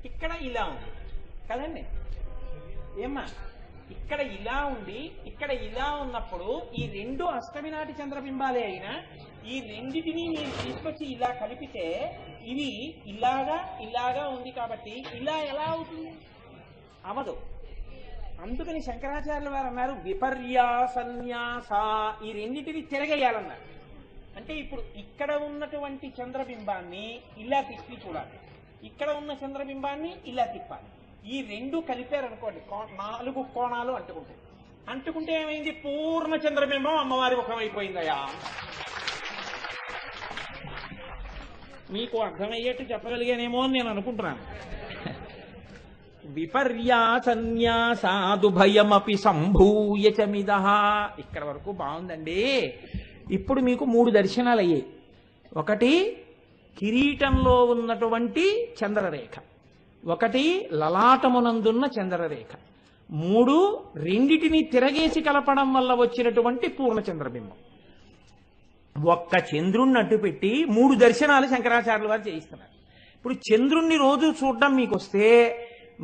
ఇక్కడ ఇలా ఉంది కదండి, ఏమ్మా? ఇక్కడ ఇలా ఉండి ఇక్కడ ఇలా ఉన్నప్పుడు ఈ రెండు అష్టమి నాటి చంద్రబింబాలే అయినా ఈ రెండిటిని మీరు తీసుకొచ్చి ఇలా కలిపితే ఇవి ఇలాగా ఉంది కాబట్టి ఇలా ఎలా అవుతుంది? అవదు. అందుకని శంకరాచార్యుల వారు అన్నారు విపర్యాసన్యాస, ఈ రెండిటిని తిరగేయాలన్నారు. అంటే ఇప్పుడు ఇక్కడ ఉన్నటువంటి చంద్రబింబాన్ని ఇలా తిప్పి చూడాలి, ఇక్కడ ఉన్న చంద్రబింబాన్ని ఇలా తిప్పాలి. ఈ రెండు కలిపారనుకోండి, 4 కోణాలు అంటుకుంటే ఏమైంది? పూర్ణ చంద్రబింబం అమ్మవారి ముఖం అయిపోయిందయా. మీకు అర్థమయ్యేట్టు చెప్పగలిగానేమో అని నేను అనుకుంటున్నాను. విపర్యాసన్యాసాదుభయమపి సంభూయ చమిదః. ఇక్కడ వరకు బాగుందండి. ఇప్పుడు మీకు 3 దర్శనాలు అయ్యాయి. ఒకటి కిరీటంలో ఉన్నటువంటి చంద్రరేఖ, ఒకటి లలాటమునందున్న చంద్రరేఖ, 3 రెండిటిని తిరగేసి కలపడం వల్ల వచ్చినటువంటి పూర్ణ చంద్రబింబం. ఒక్క చంద్రుణ్ణి అడ్డుపెట్టి 3 దర్శనాలు శంకరాచార్యుల వారు చేయిస్తున్నారు. ఇప్పుడు చంద్రుణ్ణి రోజు చూడడం మీకు వస్తే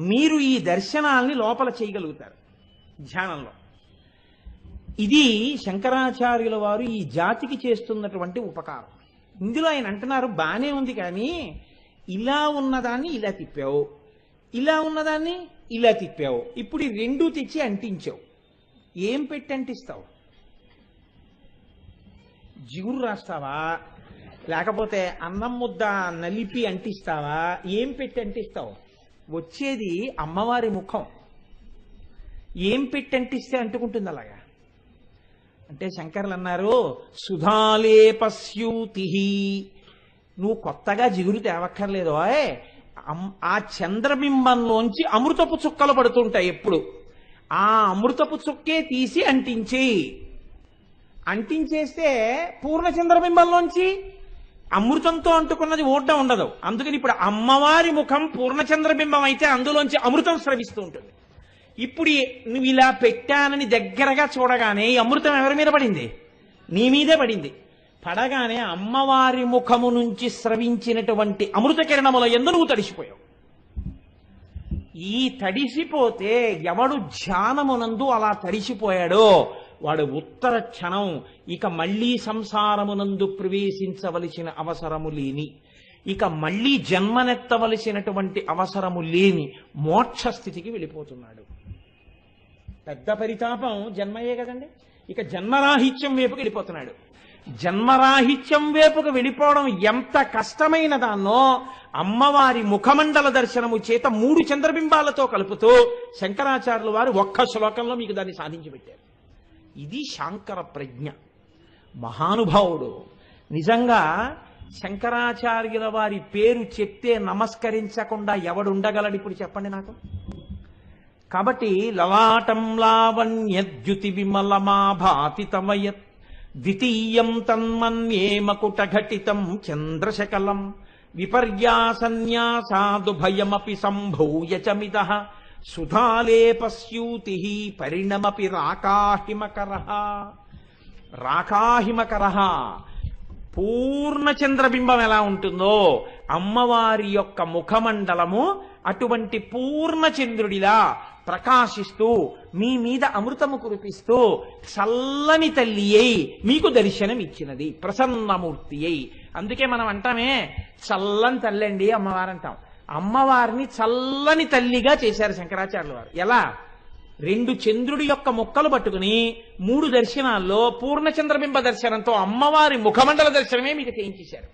మీరు ఈ దర్శనాల్ని లోపల చేయగలుగుతారు ధ్యానంలో. ఇది శంకరాచార్యుల వారు ఈ జాతికి చేస్తున్నటువంటి ఉపకారం. ఇందులో ఆయన అంటున్నారు బానే ఉంది, కానీ ఇలా ఉన్నదాన్ని ఇలా తిప్పావు, ఇలా ఉన్నదాన్ని ఇలా తిప్పావు, ఇప్పుడు ఈ రెండూ తెచ్చి అంటించావు. ఏం పెట్టి అంటిస్తావు? జిగురు రాస్తావా, లేకపోతే అన్నం ముద్ద నలిపి అంటిస్తావా? ఏం పెట్టి అంటిస్తావు? వచ్చేది అమ్మవారి ముఖం. ఏం పెట్టి అంటిస్తే అంటుకుంటుంది అలాగా? అంటే శంకర్లు అన్నారు సుధాలేపస్యూతి, నువ్వు కొత్తగా జిగురు తేవక్కర్లేదు. ఆ చంద్రబింబంలోంచి అమృతపు చుక్కలు పడుతుంటాయి ఎప్పుడు. ఆ అమృతపు చుక్కే తీసి అంటించేస్తే పూర్ణ చంద్రబింబంలోంచి అమృతంతో అంటుకున్నది ఓడ్డ ఉండదు. అందుకని ఇప్పుడు అమ్మవారి ముఖం పూర్ణచంద్రబింబం అయితే అందులోంచి అమృతం స్రవిస్తూ ఉంటుంది. ఇప్పుడు నువ్వు ఇలా పెట్టానని దగ్గరగా చూడగానే ఈ అమృతం ఎవరి మీద పడింది? నీ మీదే పడింది. పడగానే అమ్మవారి ముఖము నుంచి స్రవించినటువంటి అమృత కిరణముల యందు నువ్వు తడిసిపోయావు. ఈ తడిసిపోతే ఎవడు ధ్యానమునందు అలా తడిసిపోయాడో వాడు ఉత్తర క్షణం ఇక మళ్లీ సంసారమునందు ప్రవేశించవలసిన అవసరము లేని, ఇక మళ్లీ జన్మనెత్తవలసినటువంటి అవసరము లేని మోక్ష స్థితికి వెళ్ళిపోతున్నాడు. పెద్ద పరితాపం జన్మయే కదండి. ఇక జన్మరాహిత్యం వైపుకి వెళ్ళిపోతున్నాడు. జన్మరాహిత్యం వైపుకు వెళ్ళిపోవడం ఎంత కష్టమైన దాన్నో అమ్మవారి ముఖమండల దర్శనము చేత 3 చంద్రబింబాలతో కలుపుతూ శంకరాచార్యుల వారు ఒక్క శ్లోకంలో మీకు దాన్ని సాధించి పెట్టారు. ఇది శాంకర ప్రజ్ఞ. మహానుభావుడు నిజంగా శంకరాచార్యుల వారి పేరు చెప్తే నమస్కరించకుండా ఎవడుండగలడు ఇప్పుడు చెప్పండి నాకు. కాబట్టి లలాటం లావణ్యద్యుతి విమలమాభాతి తమయత్ ద్వితీయం తన్మన్యే మకుటఘటితం చంద్రశకలం విపర్యాసన్యాసాదుభయమపి సంభూయ చమిదః సుధాలేపస్యూతి పరిణమపి రాకాహిమకరః. రాకాహిమకరః పూర్ణ చంద్రబింబం ఎలా ఉంటుందో అమ్మవారి యొక్క ముఖమండలము అటువంటి పూర్ణ చంద్రుడిలా ప్రకాశిస్తూ మీ మీద అమృతము కురిపిస్తూ చల్లని తల్లి అయి మీకు దర్శనం ఇచ్చినది, ప్రసన్నమూర్తి అయి. అందుకే మనం అంటామే చల్లని తల్లి అండి అమ్మవారు అంటాం. అమ్మవారిని చల్లని తల్లిగా చేశారు శంకరాచార్యుల వారు. ఎలా? 2 చంద్రుడి యొక్క ముక్కలు పట్టుకుని 3 దర్శనాల్లో పూర్ణచంద్రబింబ దర్శనంతో అమ్మవారి ముఖమండల దర్శనమే మీకు చేయించేశారు.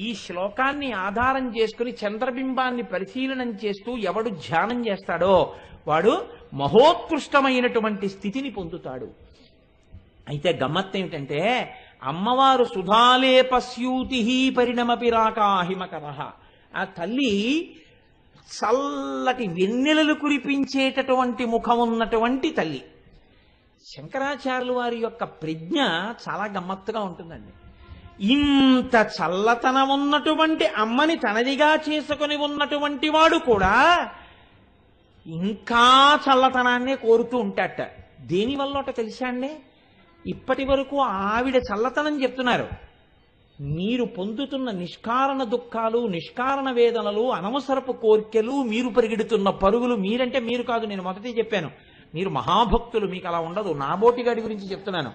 ఈ శ్లోకాన్ని ఆధారం చేసుకుని చంద్రబింబాన్ని పరిశీలనం చేస్తూ ఎవడు ధ్యానం చేస్తాడో వాడు మహోత్కృష్టమైనటువంటి స్థితిని పొందుతాడు. అయితే గమ్మత్తు ఏమిటంటే అమ్మవారు సుధాలేపస్యూతి పరిణమపి రాకాహిమకరః. ఆ తల్లి చల్లటి వెన్నెలలు కురిపించేటటువంటి ముఖం ఉన్నటువంటి తల్లి. శంకరాచార్యుల వారి యొక్క ప్రజ్ఞ చాలా గమ్మత్తుగా ఉంటుందండి. ఇంత చల్లతనం ఉన్నటువంటి అమ్మని తనదిగా చేసుకుని ఉన్నటువంటి వాడు కూడా ఇంకా చల్లతనాన్నే కోరుతూ ఉంటాట. దేనివల్ల తెలుసా అండి? ఇప్పటి వరకు ఆవిడ చల్లతనం చెప్తున్నారు. మీరు పొందుతున్న నిష్కారణ దుఃఖాలు, నిష్కారణ వేదనలు, అనవసరపు కోర్కెలు, మీరు పరిగెడుతున్న పరుగులు, మీరంటే మీరు కాదు, నేను మొదటి చెప్పాను, మీరు మహాభక్తులు, మీకు అలా ఉండదు. నాబోటిగాడి గురించి చెప్తున్నాను.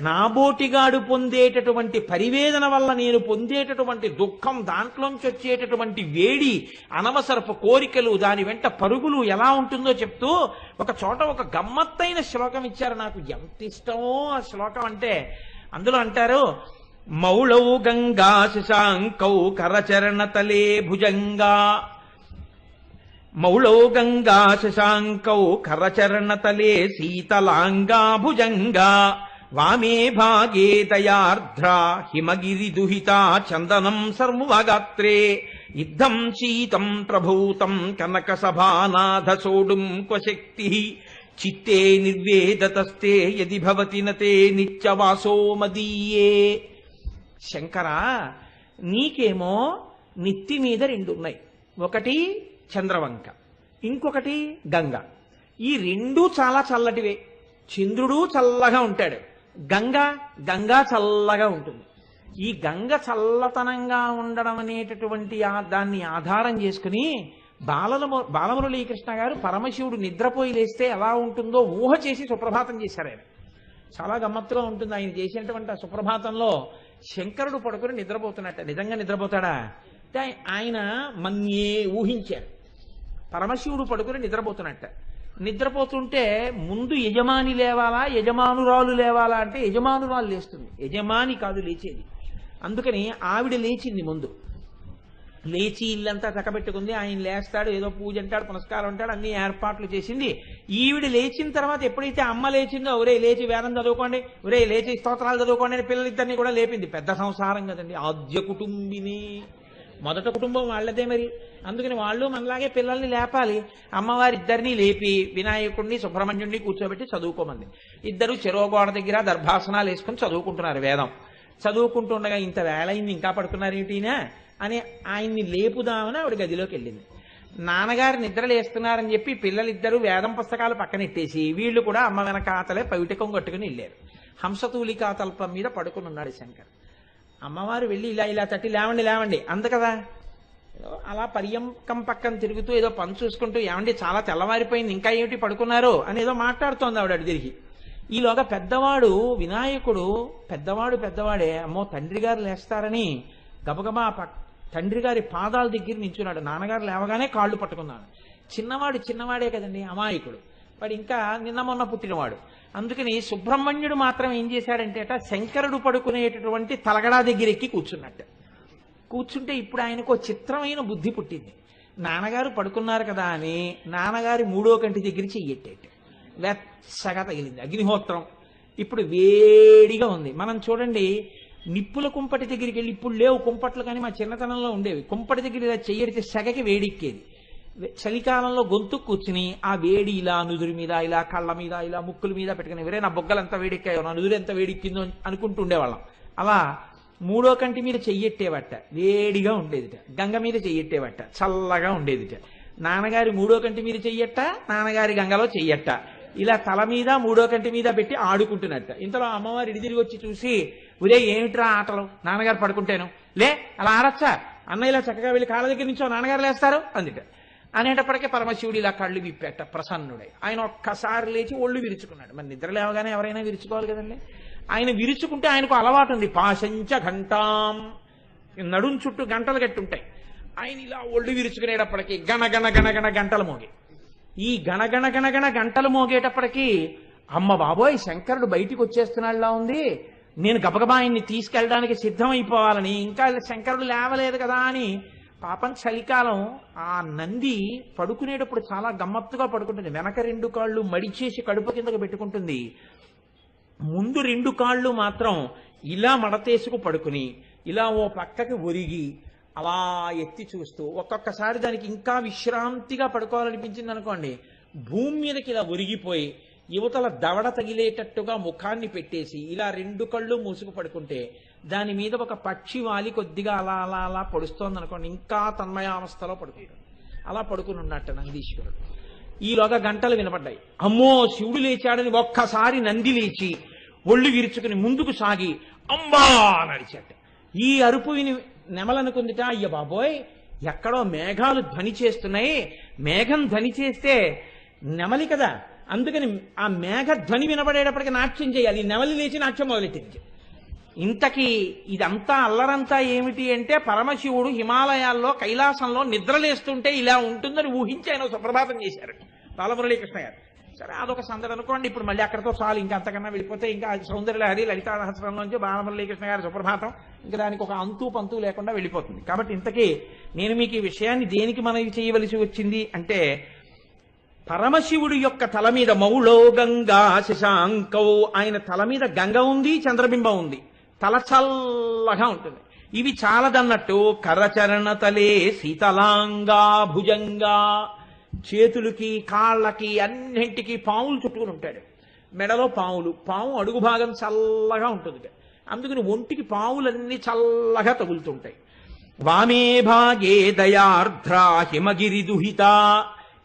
నాబోటిగాడు పొందేటటువంటి పరివేదన వల్ల నేను పొందేటటువంటి దుఃఖం, దాంట్లోంచి వచ్చేటటువంటి వేడి, అనవసరపు కోరికలు, దాని వెంట పరుగులు ఎలా ఉంటుందో చెప్తూ ఒక చోట ఒక గమ్మత్తైన శ్లోకం ఇచ్చారు. నాకు ఎంత ఇష్టమో ఆ శ్లోకం అంటే. అందులో అంటారు, మౌళౌ గంగా శశాంకౌ కరచరణతలే భుజంగా, మౌళౌ గంగా శశాంకౌ కరచరణతలే శీతలాంగా భుజంగా, వామే భాగే దయార్ధ్ర హిమగిరి దుహితా చందనం సర్వగాత్రే, ఇద్దం శీతం ప్రభూతం కనక సభానాథ సోడుం క్వశక్తి, చిత్తే నిర్వేదతస్తే యది భవతి నతే నిత్యవాసో మదీయే. శంకర, నీకేమో నెత్తి మీద 2 ఉన్నాయి. ఒకటి చంద్రవంక, ఇంకొకటి గంగ. ఈ 2 చాలా చల్లటివే. చంద్రుడు చల్లగా ఉంటాడు, గంగా చల్లగా ఉంటుంది. ఈ గంగ చల్లతనంగా ఉండడం అనేటటువంటి దాన్ని ఆధారం చేసుకుని బాలమురళీకృష్ణ గారు పరమశివుడు నిద్రపోయి లేస్తే ఎలా ఉంటుందో ఊహ చేసి సుప్రభాతం చేశారు ఆయన. చాలా గమ్మత్తుగా ఉంటుంది ఆయన చేసినటువంటి ఆ సుప్రభాతంలో. శంకరుడు పడుకుని నిద్రపోతున్నట్ట. నిజంగా నిద్రపోతాడా అంటే ఆయన మన్యే ఊహించారు. పరమశివుడు పడుకుని నిద్రపోతున్నట్ట. నిద్రపోతుంటే ముందు యజమాని లేవాలా, యజమానురాలు లేవాలా అంటే యజమానురాలు లేస్తుంది, యజమాని కాదు లేచేది. అందుకని ఆవిడ లేచింది ముందు. లేచి ఇల్లంతా చక్కబెట్టుకుంది. ఆయన లేస్తాడు, ఏదో పూజ అంటాడు, పునస్కారం అంటాడు, అన్ని ఏర్పాట్లు చేసింది. ఈవిడ లేచిన తర్వాత ఎప్పుడైతే అమ్మ లేచిందో, ఒరే లేచి వేదం చదువుకోండి, ఒరే లేచి స్తోత్రాలు చదువుకోండి అని పిల్లలిద్దరినీ కూడా లేపింది. పెద్ద సంసారం కదండి, ఆద్య కుటుంబిని, మొదట కుటుంబం వాళ్ళదే మరి. అందుకని వాళ్ళు మనలాగే పిల్లల్ని లేపాలి. అమ్మవారిద్దరినీ లేపి వినాయకుడిని సుబ్రహ్మణ్యుడిని కూర్చోబెట్టి చదువుకోమంది. ఇద్దరు చెరోగోడ దగ్గర దర్భాసనాలు వేసుకుని చదువుకుంటున్నారు వేదం. చదువుకుంటుండగా ఇంత వేళయింది ఇంకా పడుకున్నారేమిటినా అని ఆయన్ని లేపుదామని ఆవిడ గదిలోకి వెళ్ళింది. నాన్నగారు నిద్రలేస్తున్నారని చెప్పి పిల్లలిద్దరూ వేదం పుస్తకాలు పక్కనెట్టేసి వీళ్ళు కూడా అమ్మ వెనకాతలే పవిటకం కట్టుకుని వెళ్ళారు. హంసతూలికా తల్పం మీద పడుకుని ఉన్నాడు శంకర్. అమ్మవారు వెళ్ళి ఇలా తట్టి లేవండి లేవండి అంది కదా. అలా పర్యంకం పక్కన తిరుగుతూ ఏదో పని చూసుకుంటూ, ఏమండి చాలా తెల్లవారిపోయింది ఇంకా ఏమిటి పడుకున్నారు అని ఏదో మాట్లాడుతోంది ఆవిడ తిరిగి. ఈలోగా పెద్దవాడు వినాయకుడు, పెద్దవాడే, అమ్మో తండ్రి గారు లేస్తారని గబగబా తండ్రి గారి పాదాల దగ్గర నించున్నాడు. నాన్నగారు లేవగానే కాళ్ళు పట్టుకున్నాడు. చిన్నవాడే కదండి, అమాయకుడు వాడు, ఇంకా నిన్న మొన్న పుట్టినవాడు. అందుకని సుబ్రహ్మణ్యుడు మాత్రం ఏం చేశాడంటే శంకరుడు పడుకునేటటువంటి తలగడా దగ్గర ఎక్కి కూర్చున్నట్టు. కూర్చుంటే ఇప్పుడు ఆయనకు చిత్రమైన బుద్ధి పుట్టింది. నాన్నగారు పడుకున్నారు కదా అని నాన్నగారి 3వ కంటి దగ్గర చెయ్యెట్టేట్టు. వెచ్చగా తగిలింది అగ్నిహోత్రం. ఇప్పుడు వేడిగా ఉంది. మనం చూడండి, నిప్పుల కుంపటి దగ్గరికి వెళ్ళి, ఇప్పుడు లేవు కుంపట్లు కానీ మా చిన్నతనంలో ఉండేవి, కుంపటి దగ్గర ఇలా చెయ్యడితే సెగకి వేడెక్కేది. చలికాలంలో గొంతు కూర్చుని ఆ వేడి ఇలా నుదురు మీద, ఇలా కళ్ళ మీద, ఇలా ముక్కుల మీద పెట్టుకుని, ఎవరే నా బొగ్గలు ఎంత వేడెక్కాయో, నా నుదురు ఎంత వేడెక్కిందో అనుకుంటూ ఉండేవాళ్ళం. అలా మూడో కంటి మీద చెయ్యెట్టేవట, వేడిగా ఉండేదిట. గంగ మీద చెయ్యెట్టేవట, చల్లగా ఉండేదిట. నాన్నగారి మూడో కంటి మీద చెయ్యట్ట, నాన్నగారి గంగలో చెయ్యట్ట, ఇలా తల మీద మూడో కంటి మీద పెట్టి ఆడుకుంటున్నట్ట. ఇంతలో అమ్మవారు ఇడిదిరిగి వచ్చి చూసి, ఉరే ఏమిట్రా ఆటలు, నాన్నగారు పడుకుంటాను, లే అలా ఆడచ్చా, అన్న ఇలా చక్కగా వెళ్ళి కాళ్ళ దగ్గర నుంచో నాన్నగారు లేస్తారు అందుట. అనేటప్పటికీ పరమశివుడు ఇలా కళ్ళు విప్పెట్ట ప్రసన్నుడై. ఆయన ఒక్కసారి లేచి ఒళ్ళు విరుచుకున్నాడు. మరి నిద్ర లేవగానే ఎవరైనా విరుచుకోవాలి కదండి. ఆయన విరుచుకుంటే ఆయనకు అలవాటు ఉంది, పాశంచ ఘంటాం, నడుం చుట్టూ గంటలు కట్టుంటాయి. ఆయన ఇలా ఒళ్ళు విరుచుకునేటప్పటికీ గణగణ గణగణ గంటలు మోగి, ఈ గణగణ గణగణ గంటలు మోగేటప్పటికీ అమ్మ బాబోయ్ శంకరుడు బయటికి వచ్చేస్తున్నాడులా ఉంది, నేను గబగబా ఆయన్ని తీసుకెళ్ళడానికి సిద్ధమైపోవాలని, ఇంకా శంకరుడు లేవలేదు కదా అని. పాపం చలికాలం ఆ నంది పడుకునేటప్పుడు చాలా గమ్మత్తుగా పడుకుంటుంది. వెనక 2 కాళ్ళు మడిచేసి కడుపు కిందకు పెట్టుకుంటుంది, ముందు 2 కాళ్ళు మాత్రం ఇలా మడతేసుకు పడుకుని ఇలా ఓ పక్కకి ఒరిగి అలా ఎత్తి చూస్తూ, ఒక్కొక్కసారి దానికి ఇంకా విశ్రాంతిగా పడుకోవాలనిపించింది అనుకోండి, భూమి మీదకి ఇలా ఒరిగిపోయి యువతల దవడ తగిలేటట్టుగా ముఖాన్ని పెట్టేసి ఇలా 2 కళ్ళు మూసుకు పడుకుంటే దాని మీద ఒక పక్షి వాలి కొద్దిగా అలా అలా అలా పడుస్తోంది అనుకోండి, ఇంకా తన్మయావస్థలో పడుకుంటాడు. అలా పడుకుని ఉన్నట్టు నందీశ్వరుడు. ఈలోగా గంటలు వినపడ్డాయి. అమ్మో శివుడు లేచాడని ఒక్కసారి నంది లేచి ఒళ్ళు విరుచుకుని ముందుకు సాగి అమ్మా నడిచాట. ఈ అరుపు విని నెమలనుకుందిట, అయ్య బాబోయ్ ఎక్కడో మేఘాలు ధ్వని చేస్తున్నాయి, మేఘం ధ్వని చేస్తే నెమలి కదా, అందుకని ఆ మేఘ ధ్వని వినపడేటప్పటికి నాట్యం చేయాలి. నెమలి లేచి నాట్యం మొదలెట్టింది. ఇంతకీ ఇదంతా అల్లరంతా ఏమిటి అంటే, పరమశివుడు హిమాలయాల్లో కైలాసంలో నిద్రలేస్తుంటే ఇలా ఉంటుందని ఊహించి ఆయన సుప్రభాతం చేశారు బాలమురళీకృష్ణ గారు. సరే అదొక సందడి అనుకోండి, ఇప్పుడు మళ్ళీ అక్కడితో చాలు, ఇంకా అంతకన్నా వెళ్ళిపోతే ఇంకా సౌందర్యలహరి లలితా సహస్రంలోంచి బాలమురళీకృష్ణ గారి సుప్రభాతం ఇంకా దానికి ఒక అంతు పంతు లేకుండా వెళ్ళిపోతుంది. కాబట్టి ఇంతకీ నేను మీకు ఈ విషయాన్ని దేనికి మనవి చేయవలసి వచ్చింది అంటే, పరమశివుడి యొక్క తల మీద మౌళో గంగా శశాంకౌ, ఆయన తల మీద గంగ ఉంది, చంద్రబింబం ఉంది, తల చల్లగా ఉంటుంది. ఇవి చాలదన్నట్టు కరచరణ తలే శీతలాంగా భుజంగా, చేతులకి కాళ్ళకి అన్నింటికి పాములు చుట్టుకుని ఉంటాడు. మెడలో పాము అడుగు భాగం చల్లగా ఉంటుంది, అందుకని ఒంటికి పాములన్నీ చల్లగా తగులుతుంటాయి. వామే భాగే దయార్ధ్ర హిమగిరి దుహిత,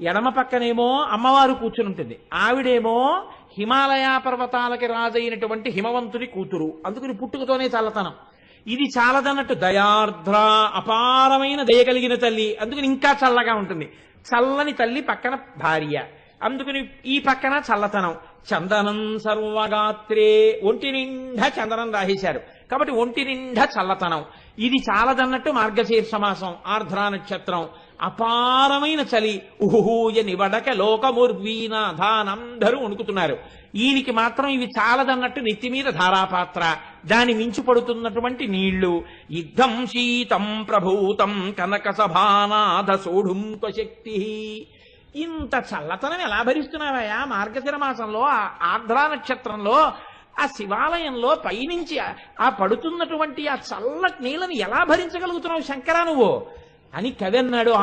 ఎడమ పక్కనేమో అమ్మవారు కూర్చుని ఉంటుంది, ఆవిడేమో హిమాలయ పర్వతాలకి రాజైనటువంటి హిమవంతుని కూతురు, అందుకని పుట్టుకతోనే చల్లతనం. ఇది చాలదన్నట్టు దయార్ధ్ర, అపారమైన దయ కలిగిన తల్లి, అందుకని ఇంకా చల్లగా ఉంటుంది. చల్లని తల్లి పక్కన భార్య, అందుకని ఈ పక్కన చల్లతనం. చందనం సర్వగాత్రే, ఒంటి నిండా చందనం రాసేశారు కాబట్టి ఒంటి నిండా చల్లతనం. ఇది చాలదన్నట్టు మార్గశీర్ష మాసం, ఆర్ద్రా నక్షత్రం, అపారమైన చలి, ఉహూయ నివడక లోకముర్వీనాథానందరూ వణుకుతున్నారు. ఈయనకి మాత్రం ఇవి చాలదన్నట్టు నెత్తి మీద ధారాపాత్ర, దాని మించి పడుతున్నటువంటి నీళ్లు, యుద్ధం శీతం ప్రభూతం కనక సభానాథ సోఢుం శక్తి. ఇంత చల్లతనం ఎలా భరిస్తున్నావయ్యా మార్గశిర మాసంలో, ఆర్ద్రా నక్షత్రంలో, ఆ శివాలయంలో పైనుంచి ఆ పడుతున్నటువంటి ఆ చల్లటి నీళ్ళని ఎలా భరించగలుగుతున్నావు శంకరా నువ్వు అని కవి అన్నాడు.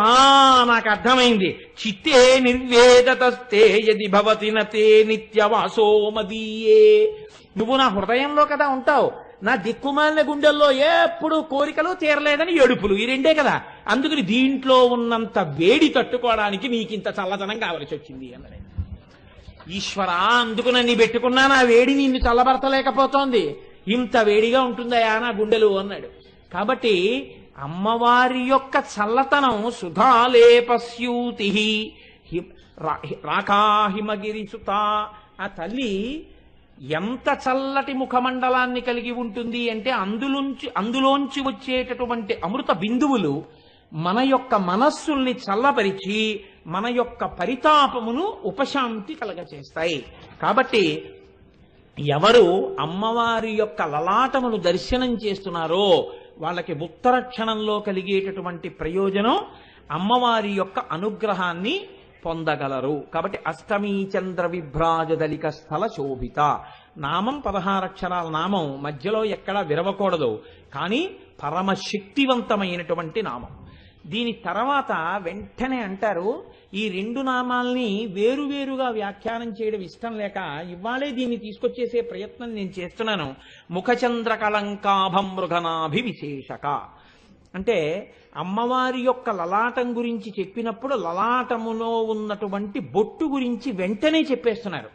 నాకు అర్థమైంది. చిత్తే నిర్వేదతస్తే యది భవతి నతే నిత్యవాసో మదీయే. నువ్వు నా హృదయంలో కదా ఉంటావు, నా దిక్కుమాలిన గుండెల్లో ఎప్పుడు కోరికలు తీరలేదని ఏడుపులు, ఈ రెండే కదా. అందుకని దీంట్లో ఉన్నంత వేడి తట్టుకోవడానికి నీకింత చల్లదనం కావలసి వచ్చింది అన్నాడు. ఈశ్వరా, అందుకు నన్ను పెట్టుకున్నా నా వేడి నిన్ను చల్లబరచలేకపోతోంది, ఇంత వేడిగా ఉంటుందయా నా గుండెలు అన్నాడు. కాబట్టి అమ్మవారి యొక్క చల్లతనం సుధాలేపస్యూతి రాకాహిమగిరి సుత. ఆ తల్లి ఎంత చల్లటి ముఖమండలాన్ని కలిగి ఉంటుంది అంటే, అందులోంచి వచ్చేటటువంటి అమృత బిందువులు మన యొక్క మనస్సుల్ని చల్లపరిచి మన యొక్క పరితాపమును ఉపశాంతి కలగచేస్తాయి. కాబట్టి ఎవరు అమ్మవారి యొక్క లలాటమును దర్శనం చేస్తున్నారో వాళ్ళకి ఉత్తర క్షణంలో కలిగేటటువంటి ప్రయోజనం అమ్మవారి యొక్క అనుగ్రహాన్ని పొందగలరు. కాబట్టి అష్టమీ చంద్ర విభ్రాజదలిక స్థల శోభిత. నామం 16 అక్షరాల నామం, మధ్యలో ఎక్కడా విరవకూడదు, కానీ పరమశక్తివంతమైనటువంటి నామం. దీని తర్వాత వెంటనే అంటారు, ఈ రెండు నామాల్ని వేరువేరుగా వ్యాఖ్యానం చేయడం ఇష్టం లేక ఇవాళే దీన్ని తీసుకొచ్చేసే ప్రయత్నం నేను చేస్తున్నాను. ముఖచంద్ర కళంకాభం మృగనాభి విశేషక అంటే అమ్మవారి యొక్క లలాటం గురించి చెప్పినప్పుడు లలాటములో ఉన్నటువంటి బొట్టు గురించి వెంటనే చెప్పేస్తున్నారు.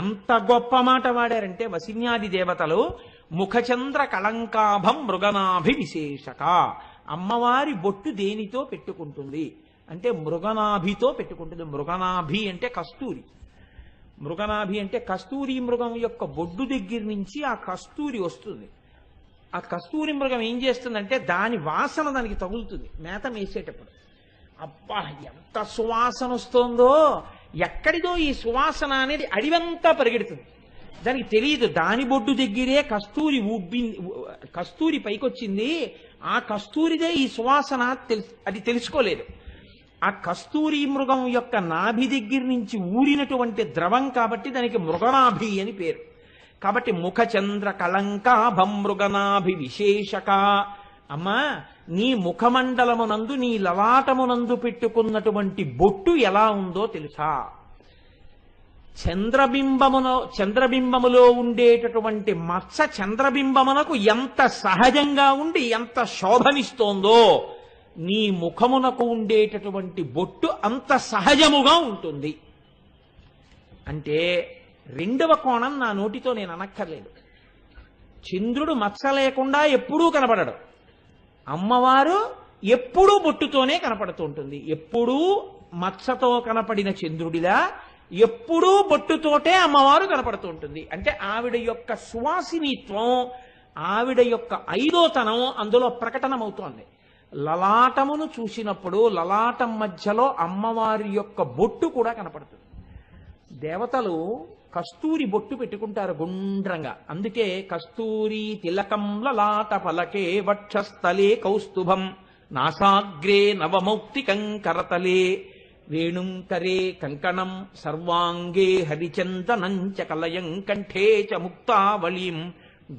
ఎంత గొప్ప మాట వాడారంటే వసిన్యాది దేవతలు, ముఖచంద్ర కళంకాభం మృగనాభి విశేషక. అమ్మవారి బొట్టు దేనితో పెట్టుకుంటుంది అంటే మృగనాభితో పెట్టుకుంటుంది. మృగనాభి అంటే కస్తూరి. మృగనాభి అంటే కస్తూరి మృగం యొక్క బొడ్డు దగ్గర నుంచి ఆ కస్తూరి వస్తుంది. ఆ కస్తూరి మృగం ఏం చేస్తుందంటే దాని వాసన దానికి తగులుతుంది మేత మేసేటప్పుడు. అబ్బా ఎంత సువాసన వస్తుందో, ఎక్కడిదో ఈ సువాసన అనేది అడివంతా పరిగెడుతుంది. దానికి తెలియదు దాని బొడ్డు దగ్గరే కస్తూరి పైకొచ్చింది, ఆ కస్తూరిదే ఈ సువాసన అది తెలుసుకోలేదు. ఆ కస్తూరి మృగం యొక్క నాభి దగ్గర నుంచి ఊరినటువంటి ద్రవం కాబట్టి దానికి మృగనాభి అని పేరు. కాబట్టి ముఖచంద్ర కళంకాభం మృగనాభి విశేషక. అమ్మా, నీ ముఖమండలమునందు నీ లలాటమునందు పెట్టుకున్నటువంటి బొట్టు ఎలా ఉందో తెలుసా? చంద్రబింబములో ఉండేటటువంటి మత్స చంద్రబింబమునకు ఎంత సహజంగా ఉండి ఎంత శోభనిస్తోందో నీ ముఖమునకు ఉండేటటువంటి బొట్టు అంత సహజముగా ఉంటుంది. అంటే రెండవ కోణం నా నోటితో నేను అనక్కర్లేదు. చంద్రుడు మత్స లేకుండా ఎప్పుడూ కనపడడు, అమ్మవారు ఎప్పుడూ బొట్టుతోనే కనపడుతూ ఉంటుంది. ఎప్పుడూ మత్సతో కనపడిన చంద్రుడిలా ఎప్పుడూ బొట్టుతోటే అమ్మవారు కనపడుతూ ఉంటుంది. అంటే ఆవిడ యొక్క సువాసినిత్వం, ఆవిడ యొక్క ఐదోతనం అందులో ప్రకటనమవుతోంది. లలాటమును చూసినప్పుడు లలాటం మధ్యలో అమ్మవారి యొక్క బొట్టు కూడా కనపడుతుంది. దేవతలు కస్తూరి బొట్టు పెట్టుకుంటారు గుండ్రంగా. అందుకే కస్తూరి తిలకం లలాట పలకే వక్షస్థలే కౌస్తుభం నాసాగ్రే నవమౌక్తికం కరతలే వేణుం కరే కంకణం సర్వాంగే హరిచందనం చ కలయం కంఠే చ ముక్తావళీం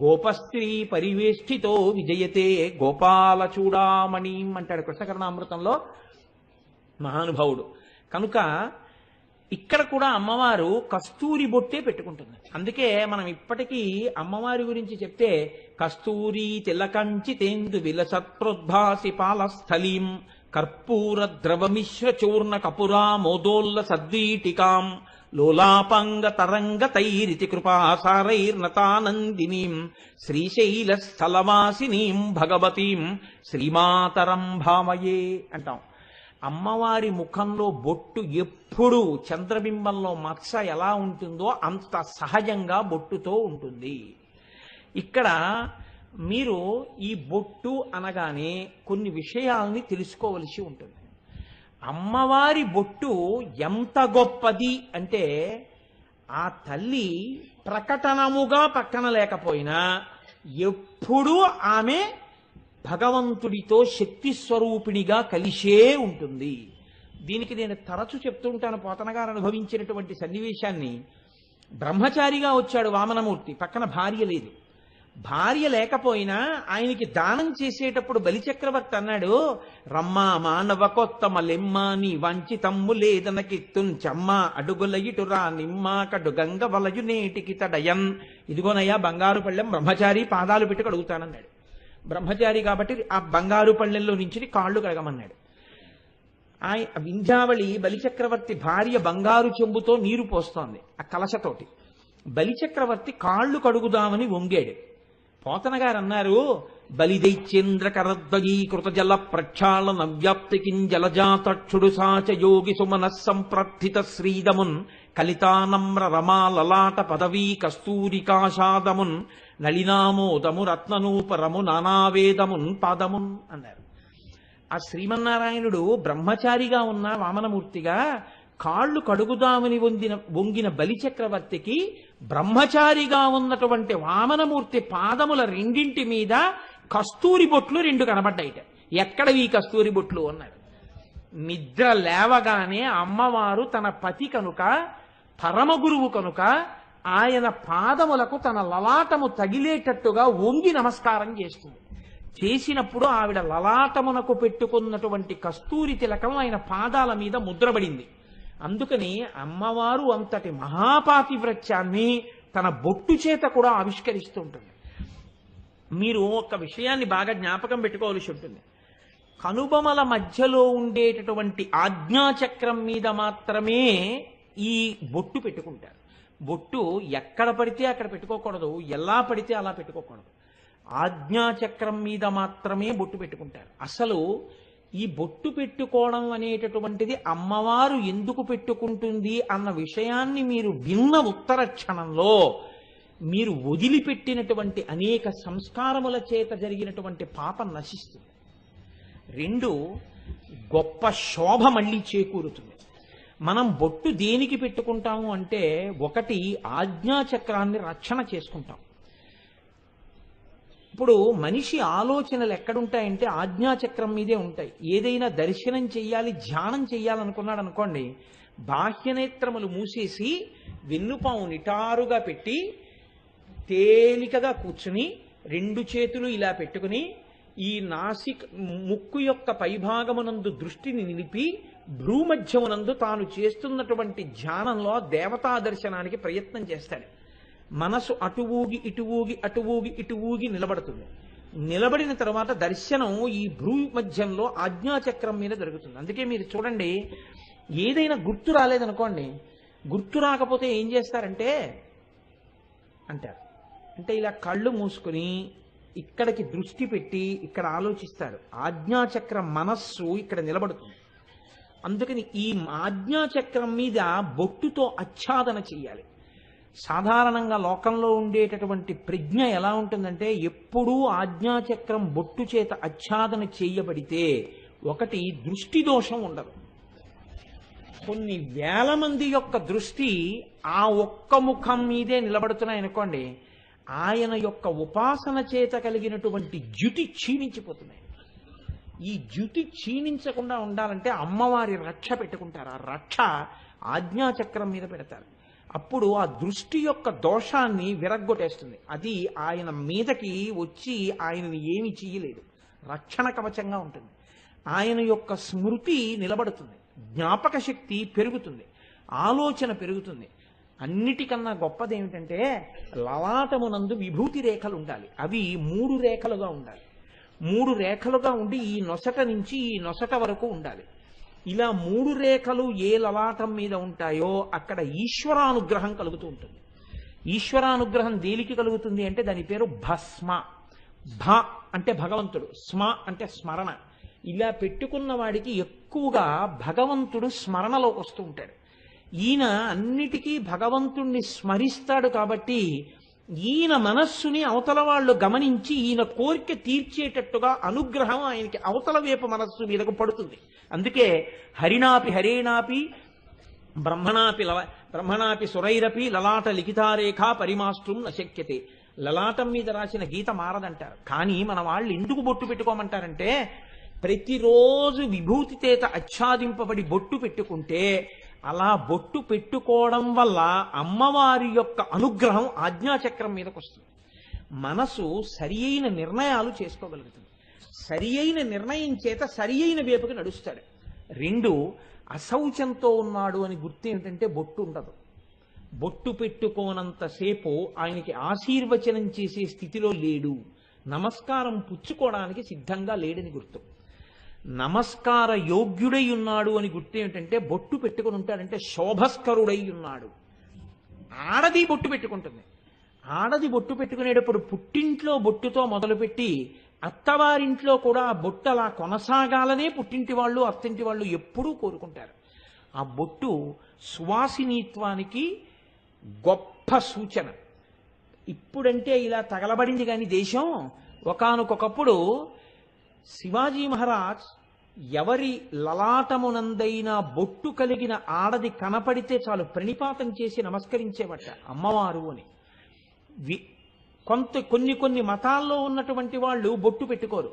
గోపస్త్రీ పరివేష్టితో విజయతే గోపాల చూడామణిం అంటాడు కృష్ణకర్ణామృతంలో మహానుభావుడు. కనుక ఇక్కడ కూడా అమ్మవారు కస్తూరి బొట్టే పెట్టుకుంటుంది. అందుకే మనం ఇప్పటికీ అమ్మవారి గురించి చెప్తే కస్తూరి తిలకంచితేందు విలసత్ప్రోద్భాసి పాలస్థలీం కర్పూర ద్రవమిశ్ర చూర్ణ కపురా మోదోల్ల సద్వీటికాం లోలాపాంగ తరంగ తైరితి కృపాసారైర్నతానందినీం శ్రీశైల స్థలవాసినీం భగవతీం శ్రీమాతరం భావయే అంటాం. అమ్మవారి ముఖంలో బొట్టు ఎప్పుడు చంద్రబింబంలో మత్స ఎలా ఉంటుందో అంత సహజంగా బొట్టుతో ఉంటుంది. ఇక్కడ మీరు ఈ బొట్టు అనగానే కొన్ని విషయాల్ని తెలుసుకోవలసి ఉంటుంది. అమ్మవారి బొట్టు ఎంత గొప్పది అంటే ఆ తల్లి ప్రకటనముగా పక్కన లేకపోయినా ఎప్పుడూ ఆమె భగవంతుడితో శక్తి స్వరూపిణిగా కలిసే ఉంటుంది. దీనికి నేను తరచు చెప్తుంటాను. పోతన గారు అనుభవించినటువంటి సన్నివేశాన్ని. బ్రహ్మచారిగా వచ్చాడు వామనమూర్తి, పక్కన భార్య లేదు. భార్య లేకపోయినా ఆయనకి దానం చేసేటప్పుడు బలిచక్రవర్తి అన్నాడు, రమ్మా మానవ కొత్తమ లెమ్మాని వంచితమ్ము లేదనకిత్తున్ చెమ్మ అడుగుల ఇటురా నిమ్మా కడు గంగ వలయు నేటికి తడయన్. ఇదిగోనయ్యా బంగారు పళ్ళెం, బ్రహ్మచారి పాదాలు పెట్టి కడుగుతానన్నాడు. బ్రహ్మచారి కాబట్టి ఆ బంగారు పళ్ళెంలో నుంచి కాళ్ళు కడగమన్నాడు. వింధ్యావళి బలిచక్రవర్తి భార్య బంగారు చెంబుతో నీరు పోస్తోంది ఆ కలశతోటి. బలిచక్రవర్తి కాళ్ళు కడుగుదామని వంగాడు. పోతన గారు అన్నారు, బలిదైత్యేంద్ర కరద్వయీకృత జల ప్రక్షాళన వ్యాప్తికిం జలజాతక్షుడు సాచ యోగి సుమన సంప్రర్థిత శ్రీదమున్ కలితానమ్ర రమా లలాట పదవీ కస్తూరికాషాదమున్ నళినామోదము రత్ననూపరము నానావేదమున్ పాదమున్ అన్నారు. ఆ శ్రీమన్నారాయణుడు బ్రహ్మచారిగా ఉన్న వామనమూర్తిగా కాళ్ళు కడుగుదామని వంగిన బలిచక్రవర్తికి బ్రహ్మచారిగా ఉన్నటువంటి వామనమూర్తి పాదముల రెండింటి మీద కస్తూరి బొట్లు 2 కనబడ్డాయిట. ఎక్కడవి కస్తూరి బొట్లు అన్నాడు. నిద్ర లేవగానే అమ్మవారు తన పతి కనుక, పరమ గురువు కనుక, ఆయన పాదములకు తన లలాటము తగిలేటట్టుగా వంగి నమస్కారం చేస్తుంది. చేసినప్పుడు ఆవిడ లలాటమునకు పెట్టుకున్నటువంటి కస్తూరి తిలకం ఆయన పాదాల మీద ముద్రపడింది. అందుకని అమ్మవారు అంతటి మహాపాతివ్రత్యాన్ని తన బొట్టు చేత కూడా ఆవిష్కరిస్తూ ఉంటుంది. మీరు ఒక విషయాన్ని బాగా జ్ఞాపకం పెట్టుకోవాల్సి ఉంటుంది. కనుబొమల మధ్యలో ఉండేటటువంటి ఆజ్ఞాచక్రం మీద మాత్రమే ఈ బొట్టు పెట్టుకుంటారు. బొట్టు ఎక్కడ పడితే అక్కడ పెట్టుకోకూడదు, ఎలా పడితే అలా పెట్టుకోకూడదు. ఆజ్ఞాచక్రం మీద మాత్రమే బొట్టు పెట్టుకుంటారు. అసలు ఈ బొట్టు పెట్టుకోవడం అనేటటువంటిది అమ్మవారు ఎందుకు పెట్టుకుంటుంది అన్న విషయాన్ని మీరు విన్న ఉత్తర క్షణంలో మీరు వదిలిపెట్టినటువంటి అనేక సంస్కారముల చేత జరిగినటువంటి పాపం నశిస్తుంది. రెండు, గొప్ప శోభ మళ్ళీ చేకూరుతుంది. మనం బొట్టు దేనికి పెట్టుకుంటాము అంటే, ఒకటి ఆజ్ఞాచక్రాన్ని రక్షణ చేసుకుంటాం. ఇప్పుడు మనిషి ఆలోచనలు ఎక్కడుంటాయంటే ఆజ్ఞాచక్రం మీదే ఉంటాయి. ఏదైనా దర్శనం చెయ్యాలి, ధ్యానం చెయ్యాలనుకున్నాడు అనుకోండి, బాహ్యనేత్రములు మూసేసి వెన్నుపాము నిటారుగా పెట్టి తేలికగా కూర్చుని రెండు చేతులు ఇలా పెట్టుకుని ఈ ముక్కు యొక్క పైభాగమునందు దృష్టిని నిలిపి భ్రూమధ్యమునందు తాను చేస్తున్నటువంటి ధ్యానంలో దేవతా దర్శనానికి ప్రయత్నం చేస్తాడు. మనసు అటు ఊగి ఇటు ఊగి అటు ఊగి ఇటు ఊగి నిలబడుతుంది. నిలబడిన తర్వాత దర్శనం ఈ భ్రూమధ్యంలో ఆజ్ఞాచక్రం మీద జరుగుతుంది. అందుకే మీరు చూడండి, ఏదైనా గుర్తు రాలేదనుకోండి, గుర్తు రాకపోతే ఏం చేస్తారంటే అంటారు, అంటే ఇలా కళ్ళు మూసుకుని ఇక్కడికి దృష్టి పెట్టి ఇక్కడ ఆలోచిస్తాడు. ఆజ్ఞాచక్రం మనస్సు ఇక్కడ నిలబడుతుంది. అందుకని ఈ ఆజ్ఞాచక్రం మీద బొట్టుతో ఆచ్ఛాదన చెయ్యాలి. సాధారణంగా లోకంలో ఉండేటటువంటి ప్రజ్ఞ ఎలా ఉంటుందంటే, ఎప్పుడూ ఆజ్ఞాచక్రం బొట్టు చేత ఆచ్ఛాదన చేయబడితే ఒకటి దృష్టి దోషం ఉండదు. కొన్ని వేల మంది యొక్క దృష్టి ఆ ఒక్క ముఖం మీదే నిలబడుతున్నాయనుకోండి, ఆయన యొక్క ఉపాసన చేత కలిగినటువంటి జ్యుతి క్షీణించిపోతున్నాయి. ఈ జ్యుతి క్షీణించకుండా ఉండాలంటే అమ్మవారి రక్ష పెట్టుకుంటారు. ఆ రక్ష ఆజ్ఞాచక్రం మీద పెడతారు. అప్పుడు ఆ దృష్టి యొక్క దోషాన్ని విరగ్గొట్టేస్తుంది. అది ఆయన మీదకి వచ్చి ఆయనని ఏమి చెయ్యలేదు, రక్షణ కవచంగా ఉంటుంది. ఆయన యొక్క స్మృతి నిలబడుతుంది, జ్ఞాపక శక్తి పెరుగుతుంది, ఆలోచన పెరుగుతుంది. అన్నిటికన్నా గొప్పది ఏమిటంటే లలాటమునందు విభూతి రేఖలు ఉండాలి. అవి 3 రేఖలుగా ఉండాలి. 3 రేఖలుగా ఉండి ఈ నొసట నుంచి ఈ నొసట వరకు ఉండాలి. ఇలా 3 రేఖలు ఏ లలాటం మీద ఉంటాయో అక్కడ ఈశ్వరానుగ్రహం కలుగుతూ ఉంటుంది. ఈశ్వరానుగ్రహం దేనికి కలుగుతుంది అంటే దాని పేరు భస్మ. భ అంటే భగవంతుడు, స్మ అంటే స్మరణ. ఇలా పెట్టుకున్న వాడికి ఎక్కువగా భగవంతుడు స్మరణలోకి వస్తూ ఉంటాడు. ఈయన అన్నిటికీ భగవంతుణ్ణి స్మరిస్తాడు కాబట్టి ఈయన మనస్సుని అవతల వాళ్ళు గమనించి ఈయన కోరిక తీర్చేటట్టుగా అనుగ్రహం ఆయనకి అవతల వైపు మనస్సు మీదకు పడుతుంది. అందుకే హరినాపి హరేనాపి బ్రహ్మణాపి సురైరపి లలాట లిఖితారేఖ పరిమాష్ట్రం నశక్యతే. లలాటం మీద రాసిన గీత మారదంటారు. కానీ మన వాళ్ళు ఎందుకు బొట్టు పెట్టుకోమంటారంటే, ప్రతిరోజు విభూతి చేత ఆచ్ఛాదింపబడి బొట్టు పెట్టుకుంటే అలా బొట్టు పెట్టుకోవడం వల్ల అమ్మవారి యొక్క అనుగ్రహం ఆజ్ఞాచక్రం మీదకి వస్తుంది. మనసు సరి అయిన నిర్ణయాలు చేసుకోగలుగుతుంది. సరి అయిన నిర్ణయం చేత సరి అయిన వైపుకి నడుస్తాడు. 2, అశౌచంతో ఉన్నాడు అని గుర్తు ఏమిటంటే బొట్టు ఉండదు. బొట్టు పెట్టుకోనంతసేపు ఆయనకి ఆశీర్వచనం చేసే స్థితిలో లేడు, నమస్కారం పుచ్చుకోవడానికి సిద్ధంగా లేడని గుర్తు. నమస్కార యోగ్యుడై ఉన్నాడు అని గుర్తు ఏమిటంటే బొట్టు పెట్టుకుని ఉంటాడంటే శోభస్కరుడై ఉన్నాడు. ఆడది బొట్టు పెట్టుకుంటుంది. ఆడది బొట్టు పెట్టుకునేటప్పుడు పుట్టింట్లో బొట్టుతో మొదలుపెట్టి అత్తవారింట్లో కూడా ఆ బొట్టు అలా కొనసాగాలనే పుట్టింటి వాళ్ళు అత్తింటి వాళ్ళు ఎప్పుడూ కోరుకుంటారు. ఆ బొట్టు సువాసినీత్వానికి గొప్ప సూచన. ఇప్పుడంటే ఇలా తగలబడింది కానీ దేశం, ఒకానొకప్పుడు శివాజీ మహారాజ్ ఎవరి లలాటమునందైనా బొట్టు కలిగిన ఆడది కనపడితే చాలు ప్రణిపాతం చేసి నమస్కరించేవట అమ్మవారు అని. కొన్ని మతాల్లో ఉన్నటువంటి వాళ్ళు బొట్టు పెట్టుకోరు.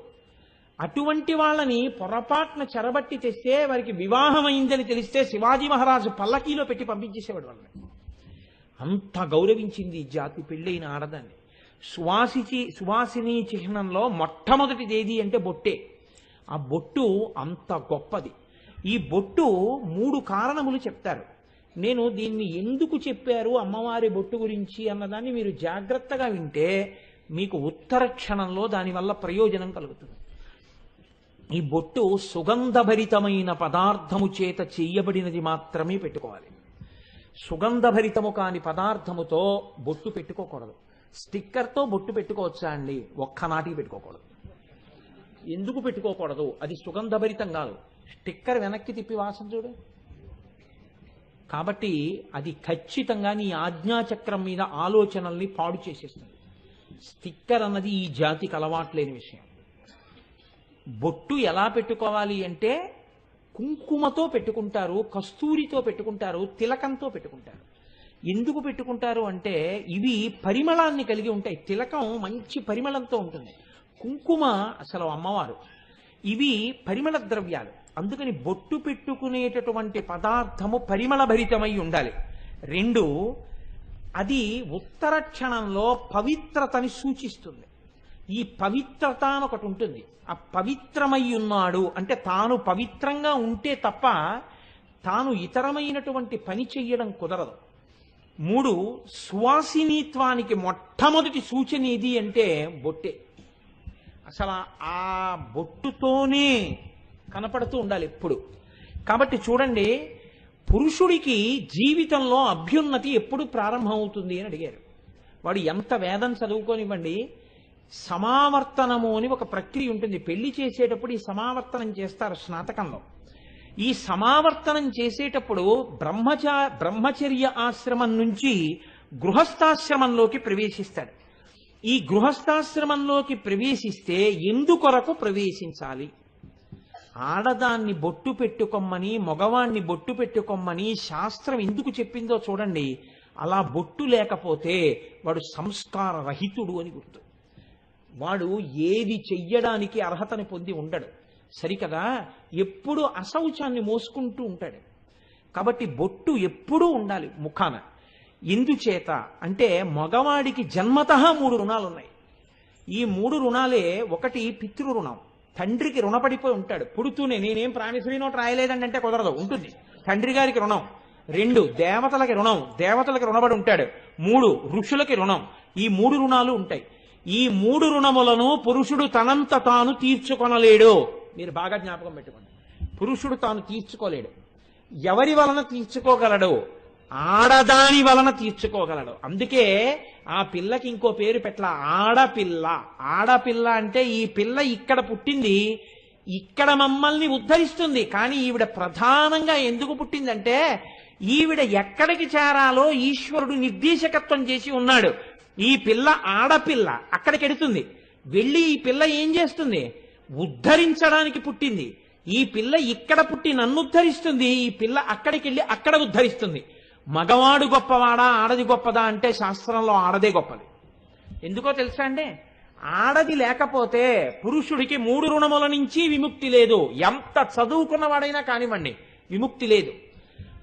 అటువంటి వాళ్ళని పొరపాటున చెరబట్టి తెస్తే వారికి వివాహం అయిందని తెలిస్తే శివాజీ మహారాజు పల్లకీలో పెట్టి పంపించేసేవాడు వాళ్ళని. అంత గౌరవించింది ఈ జాతి పెళ్ళైన ఆడదాన్ని. సువాసిని చిహ్నంలో మొట్టమొదటిది ఏది అంటే బొట్టే. ఆ బొట్టు అంత గొప్పది. ఈ బొట్టు 3 కారణములు చెప్తారు. నేను దీన్ని ఎందుకు చెప్పారు అమ్మవారి బొట్టు గురించి అన్నదాన్ని మీరు జాగ్రత్తగా వింటే మీకు ఉత్తర క్షణంలో దానివల్ల ప్రయోజనం కలుగుతుంది. ఈ బొట్టు సుగంధభరితమైన పదార్థము చేత చెయ్యబడినది మాత్రమే పెట్టుకోవాలి. సుగంధభరితము కాని పదార్థముతో బొట్టు పెట్టుకోకూడదు. స్టిక్కర్తో బొట్టు పెట్టుకోవచ్చా అండి? ఒక్కనాటికి పెట్టుకోకూడదు. ఎందుకు పెట్టుకోకూడదు? అది సుగంధభరితం కాదు. స్టిక్కర్ వెనక్కి తిప్పి వాసన చూడు. కాబట్టి అది ఖచ్చితంగా నీ ఆజ్ఞాచక్రం మీద ఆలోచనల్ని పాడు చేసేస్తుంది. స్టిక్కర్ అన్నది ఈ జాతికి అలవాట్లేని విషయం. బొట్టు ఎలా పెట్టుకోవాలి అంటే కుంకుమతో పెట్టుకుంటారు, కస్తూరితో పెట్టుకుంటారు, తిలకంతో పెట్టుకుంటారు. ఎందుకు పెట్టుకుంటారు అంటే ఇవి పరిమళాన్ని కలిగి ఉంటాయి. తిలకం మంచి పరిమళంతో ఉంటుంది, కుంకుమ అసలు అమ్మవారు. ఇవి పరిమళ ద్రవ్యాలు. అందుకని బొట్టు పెట్టుకునేటటువంటి పదార్థము పరిమళ భరితమై ఉండాలి. 2, అది ఉత్తర క్షణంలో పవిత్రతని సూచిస్తుంది. ఈ పవిత్రత అని ఒకటి ఉంటుంది. ఆ పవిత్రమై ఉన్నాడు అంటే తాను పవిత్రంగా ఉంటే తప్ప తాను ఇతరమైనటువంటి పని చెయ్యడం కుదరదు. 3, సువాసినీత్వానికి మొట్టమొదటి సూచన ఏది అంటే బొట్టే. అసలు ఆ బొట్టుతోనే కనపడుతూ ఉండాలి ఎప్పుడు. కాబట్టి చూడండి, పురుషుడికి జీవితంలో అభ్యున్నతి ఎప్పుడు ప్రారంభమవుతుంది అని అడిగారు. వాడు ఎంత వేదం చదువుకోనివ్వండి, సమావర్తనము అని ఒక ప్రక్రియ ఉంటుంది. పెళ్లి చేసేటప్పుడు ఈ సమావర్తనం చేస్తారు స్నాతకంలో. ఈ సమావర్తనం చేసేటప్పుడు బ్రహ్మచర్య ఆశ్రమం నుంచి గృహస్థాశ్రమంలోకి ప్రవేశిస్తాడు. ఈ గృహస్థాశ్రమంలోకి ప్రవేశిస్తే ఎందుకొరకు ప్రవేశించాలి? ఆడదాన్ని బొట్టు పెట్టుకొమ్మని, మగవాణ్ణి బొట్టు పెట్టుకొమ్మని శాస్త్రం ఎందుకు చెప్పిందో చూడండి. అలా బొట్టు లేకపోతే వాడు సంస్కార రహితుడు అని గుర్తు. వాడు ఏది చెయ్యడానికి అర్హతని పొంది ఉండడు. సరికదా? ఎప్పుడూ అశౌచాన్ని మోసుకుంటూ ఉంటాడు. కాబట్టి బొట్టు ఎప్పుడూ ఉండాలి ముఖాన. ఎందుచేత అంటే మగవాడికి జన్మతః 3 రుణాలు ఉన్నాయి. ఈ 3 రుణాలే, ఒకటి పితృ రుణం. తండ్రికి రుణపడిపోయి ఉంటాడు. పుడుతూనే నేనేం ప్రాణిశ్రీ నోట్ రాయలేదండి అంటే కుదరదు, ఉంటుంది. తండ్రి గారికి రుణం. 2, దేవతలకి రుణం, దేవతలకి రుణపడి ఉంటాడు. 3, ఋషులకి రుణం. ఈ 3 రుణాలు ఉంటాయి. ఈ 3 రుణములను పురుషుడు తనంత తాను తీర్చుకొనలేడు. మీరు బాగా జ్ఞాపకం పెట్టుకోండి. పురుషుడు తాను తీర్చుకోలేడు. ఎవరి వలన తీర్చుకోగలడు? ఆడదాని వలన తీర్చుకోగలడు. అందుకే ఆ పిల్లకి ఇంకో పేరు పెట్టల, ఆడపిల్ల. ఆడపిల్ల అంటే ఈ పిల్ల ఇక్కడ పుట్టింది, ఇక్కడ మమ్మల్ని ఉద్ధరిస్తుంది. కానీ ఈవిడ ప్రధానంగా ఎందుకు పుట్టిందంటే ఈవిడ ఎక్కడికి చేరాలో ఈశ్వరుడు నిర్దేశకత్వం చేసి ఉన్నాడు. ఈ పిల్ల ఆడపిల్ల అక్కడికి ఎడుతుంది. వెళ్ళి ఈ పిల్ల ఏం చేస్తుంది? ఉద్ధరించడానికి పుట్టింది. ఈ పిల్ల ఇక్కడ పుట్టి నన్ను ఉద్ధరిస్తుంది. ఈ పిల్ల అక్కడికి వెళ్ళి అక్కడ ఉద్ధరిస్తుంది. మగవాడు గొప్పవాడా ఆడది గొప్పదా అంటే శాస్త్రంలో ఆడదే గొప్పది. ఎందుకో తెలుసా అండి? ఆడది లేకపోతే పురుషుడికి 3 రుణముల నుంచి విముక్తి లేదు. ఎంత చదువుకున్నవాడైనా కానివ్వండి, విముక్తి లేదు.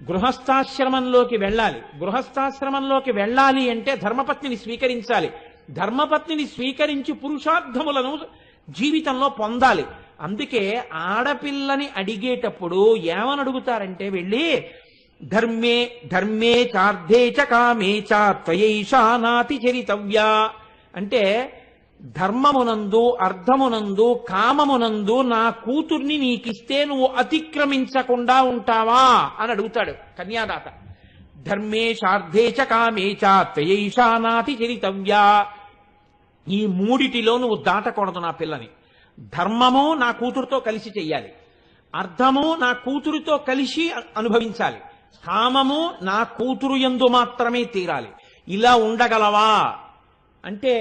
గృహస్థాశ్రమంలోకి వెళ్ళాలి. గృహస్థాశ్రమంలోకి వెళ్ళాలి అంటే ధర్మపత్నిని స్వీకరించాలి. ధర్మపత్నిని స్వీకరించి పురుషార్థములను జీవితంలో పొందాలి. అందుకే ఆడపిల్లని అడిగేటప్పుడు ఏమని అడుగుతారంటే వెళ్ళి ధర్మే చార్థే చ కామే చ త్వయైషా నాతి చరితవ్యా అంటే ధర్మమునందు, అర్థమునందు, కామమునందు నా కూతుర్ని నీకిస్తే నువ్వు అతిక్రమించకుండా ఉంటావా అని అడుగుతాడు కన్యాదాత. ధర్మే చార్థే చ కామే చ త్వయైషా నాతి చరితవ్యా. ఈ 3టిలో నువ్వు దాటకూడదు నా పిల్లని. ధర్మము నా కూతురుతో కలిసి చెయ్యాలి, అర్థము నా కూతురుతో కలిసి అనుభవించాలి, కామము నా కూతురు యందు మాత్రమే తీరాలి. ఇలా ఉండగలవా అంటే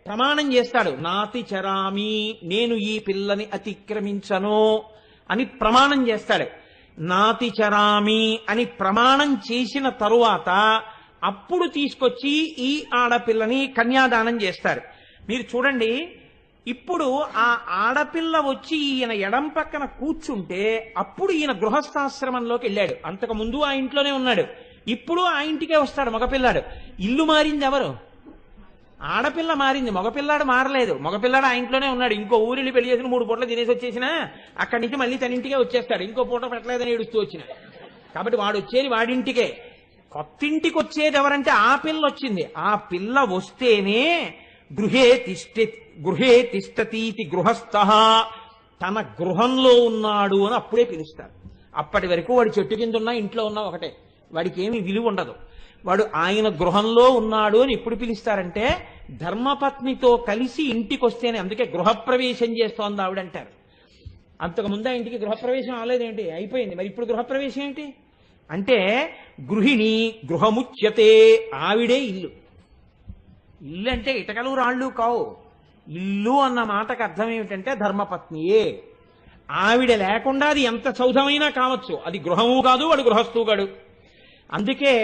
ప్రమాణం చేస్తాడు. నాతి చరామి, నేను ఈ పిల్లని అతిక్రమించను అని ప్రమాణం చేస్తాడు. నాతి చరామి అని ప్రమాణం చేసిన తరువాత అప్పుడు తీసుకొచ్చి ఈ ఆడపిల్లని కన్యాదానం చేస్తారు. మీరు చూడండి, ఇప్పుడు ఆ ఆడపిల్ల వచ్చి ఈయన ఎడం పక్కన కూర్చుంటే అప్పుడు ఈయన గృహస్థాశ్రమంలోకి వెళ్ళాడు. అంతకు ముందు ఆ ఇంట్లోనే ఉన్నాడు, ఇప్పుడు ఆ ఇంటికే వస్తాడు మగపిల్లాడు. ఇల్లు మారింది ఎవరు? ఆడపిల్ల మారింది, మగపిల్లాడు మారలేదు. మగపిల్లాడు ఆ ఇంట్లోనే ఉన్నాడు. ఇంకో ఊరిని పెళ్లి చేసిన 3 పూటలు తినేసి వచ్చేసినా అక్కడి నుంచి మళ్ళీ తన ఇంటికే వచ్చేస్తాడు, ఇంకో పూట పెట్టలేదని ఏడుస్తూ వచ్చిన. కాబట్టి వాడు వచ్చేది వాడింటికే. కొత్తింటికి వచ్చేది ఎవరంటే ఆ పిల్ల వచ్చింది. ఆ పిల్ల వస్తేనే గృహే తిష్టతీతి గృహస్థః, తన గృహంలో ఉన్నాడు అని అప్పుడే పిలుస్తారు. అప్పటి వరకు వాడు చెట్టు కింద ఉన్నా ఇంట్లో ఉన్నా ఒకటే, వాడికి ఏమీ విలువ ఉండదు. వాడు ఆయన గృహంలో ఉన్నాడు అని ఎప్పుడు పిలుస్తారంటే ధర్మపత్నితో కలిసి ఇంటికి వస్తేనే. అందుకే గృహప్రవేశం చేస్తోంది ఆవిడంటారు. అంతకుముందు ఆ ఇంటికి గృహప్రవేశం అవ్వలేదేంటి, అయిపోయింది. మరి ఇప్పుడు గృహప్రవేశం ఏంటి అంటే గృహిణి గృహముచ్యతే, ఆవిడే ఇల్లు. ఇల్లు అంటే ఇటకలు రాళ్ళు కావు. ఇల్లు అన్న మాటకు అర్థం ఏమిటంటే ధర్మపత్నియే. ఆవిడ లేకుండా అది ఎంత సౌధమైనా కావచ్చు, అది గృహము కాదు, వాడు గృహస్థు కాడు. అందుకే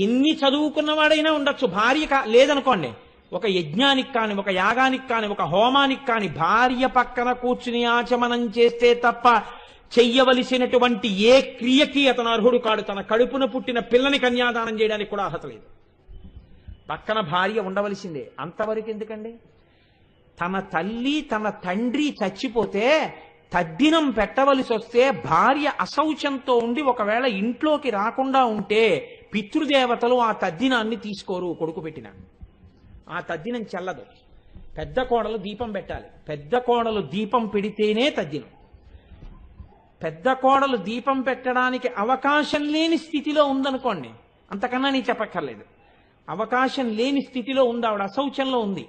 ఎన్ని చదువుకున్నవాడైనా ఉండొచ్చు, భార్య లేదనుకోండి, ఒక యజ్ఞానికి కాని, ఒక యాగానికి కాని, ఒక హోమానికి కాని భార్య పక్కన కూర్చుని ఆచమనం చేస్తే తప్ప చెయ్యవలసినటువంటి ఏ క్రియకి అతను అర్హుడు కాడు. తన కడుపున పుట్టిన పిల్లని కన్యాదానం చేయడానికి కూడా అర్హత లేదు. పక్కన భార్య ఉండవలసిందే. అంతవరకు ఎందుకండి? తన తల్లి తన తండ్రి చచ్చిపోతే తద్దినం పెట్టవలసి వస్తే భార్య అశౌచంతో ఉండి ఒకవేళ ఇంట్లోకి రాకుండా ఉంటే పితృదేవతలు ఆ తద్దినాన్ని తీసుకోరు. కొడుకు పెట్టిన ఆ తద్దినం చెల్లదు. పెద్ద కోడలు దీపం పెట్టాలి. పెద్ద కోడలు దీపం పెడితేనే తద్దినం. పెద్ద కోడలు దీపం పెట్టడానికి అవకాశం లేని స్థితిలో ఉందనుకోండి, అంతకన్నా నేను చెప్పక్కర్లేదు. అవకాశం లేని స్థితిలో ఉంది, ఆవిడ అశౌచంలో ఉంది,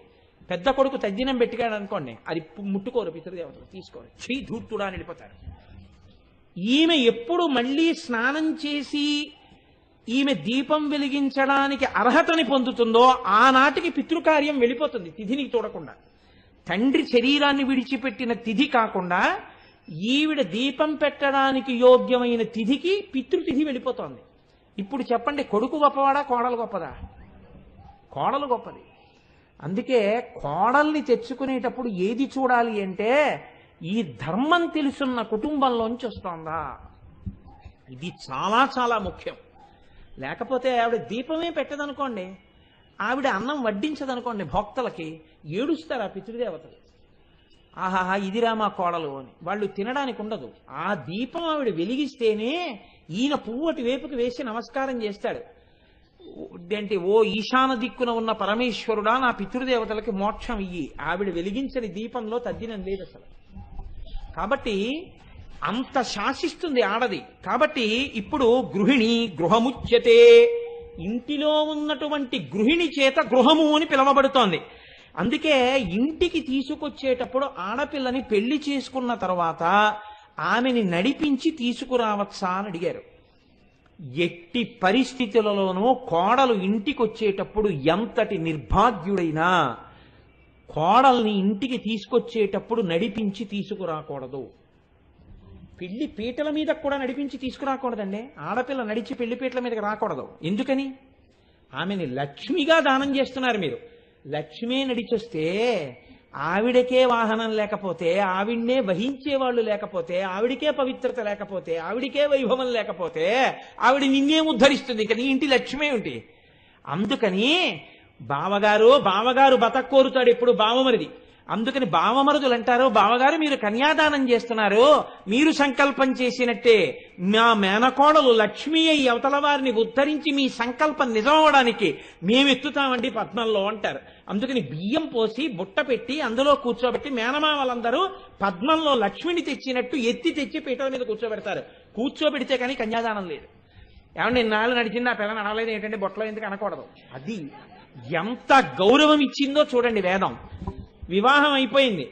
పెద్ద కొడుకు తద్దినం పెట్టాడు అనుకోండి, అది ముట్టుకోరు పితృదేవతలు, తీసుకోరు, శ్రీ ధూర్తుడా అని వెళ్ళిపోతారు. ఈమె ఎప్పుడు మళ్ళీ స్నానం చేసి ఈమె దీపం వెలిగించడానికి అర్హతని పొందుతుందో ఆనాటికి పితృకార్యం వెళ్ళిపోతుంది, తిథిని చూడకుండా. తండ్రి శరీరాన్ని విడిచిపెట్టిన తిథి కాకుండా ఈవిడ దీపం పెట్టడానికి యోగ్యమైన తిథికి పితృతిథి వెళ్ళిపోతోంది. ఇప్పుడు చెప్పండి, కొడుకు గొప్పవాడా కోడలు గొప్పదా? కోడలు గొప్పది. అందుకే కోడల్ని తెచ్చుకునేటప్పుడు ఏది చూడాలి అంటే ఈ ధర్మం తెలుసున్న కుటుంబంలోంచి వస్తోందా, ఇది చాలా చాలా ముఖ్యం. లేకపోతే ఆవిడ దీపమే పెట్టదనుకోండి, ఆవిడ అన్నం వడ్డించదనుకోండి, భక్తులకి ఏడుస్తారు ఆ పితృదేవతలు. ఆహాహా ఇదిరా మా కోడలు అని వాళ్ళు తినడానికి ఉండదు. ఆ దీపం ఆవిడ వెలిగిస్తేనే ఈయన పువ్వటి వేపుకి వేసి నమస్కారం చేస్తాడు. ఏంటి, ఓ ఈశాన దిక్కున ఉన్న పరమేశ్వరుడా నా పితృదేవతలకి మోక్షం ఇయ్యి. ఆవిడ వెలిగించని దీపంలో తద్దినం లేదు అసలు. కాబట్టి అంత శాసిస్తుంది ఆడది. కాబట్టి ఇప్పుడు గృహిణి గృహముచ్యతే, ఇంటిలో ఉన్నటువంటి గృహిణి చేత గృహము అని పిలవబడుతోంది. అందుకే ఇంటికి తీసుకొచ్చేటప్పుడు ఆడపిల్లని పెళ్లి చేసుకున్న తర్వాత ఆమెని నడిపించి తీసుకురావచ్చా అని అడిగారు. ఎట్టి పరిస్థితులలోనూ కోడలు ఇంటికి వచ్చేటప్పుడు ఎంతటి నిర్భాగ్యుడైనా కోడల్ని ఇంటికి తీసుకొచ్చేటప్పుడు నడిపించి తీసుకురాకూడదు. పెళ్లి పీటల మీద కూడా నడిపించి తీసుకురాకూడదండి. ఆడపిల్ల నడిచి పెళ్లి పీటల మీదకి రాకూడదు. ఎందుకని? ఆమెని లక్ష్మిగా దానం చేస్తున్నారు మీరు. లక్ష్మే నడిచొస్తే ఆవిడకే వాహనం లేకపోతే, ఆవిడ్నే వహించేవాళ్ళు లేకపోతే, ఆవిడికే పవిత్రత లేకపోతే, ఆవిడికే వైభవం లేకపోతే ఆవిడ నిన్నేం ఉద్ధరిస్తుంది? ఇక నీ ఇంటి లక్ష్మే ఉంటి. అందుకని బావగారు బతక్కోరుతాడు ఎప్పుడు బావమరిది. అందుకని బావమరుదులు అంటారు, బావగారు మీరు కన్యాదానం చేస్తున్నారు, మీరు సంకల్పం చేసినట్టే మా మేనకోడలు లక్ష్మీ అయి అవతల వారిని ఉద్ధరించి మీ సంకల్పం నిజమవడానికి మేమెత్తుతామండి పద్మంలో అంటారు. అందుకని బియ్యం పోసి బుట్ట పెట్టి అందులో కూర్చోబెట్టి మేనమామలందరూ పద్మంలో లక్ష్మిని తెచ్చినట్టు ఎత్తి తెచ్చి పీటల మీద కూర్చోబెడతారు. కూర్చోబెడితే కానీ కన్యాదానం లేదు. ఏమంటే ఇన్నాళ్ళు నడిచింది ఆ పిల్ల నడవలేదు ఏంటంటే బొట్టలో ఎందుకు అనకూడదు. అది ఎంత గౌరవం ఇచ్చిందో చూడండి వేదం. వివాహం అయిపోయింది,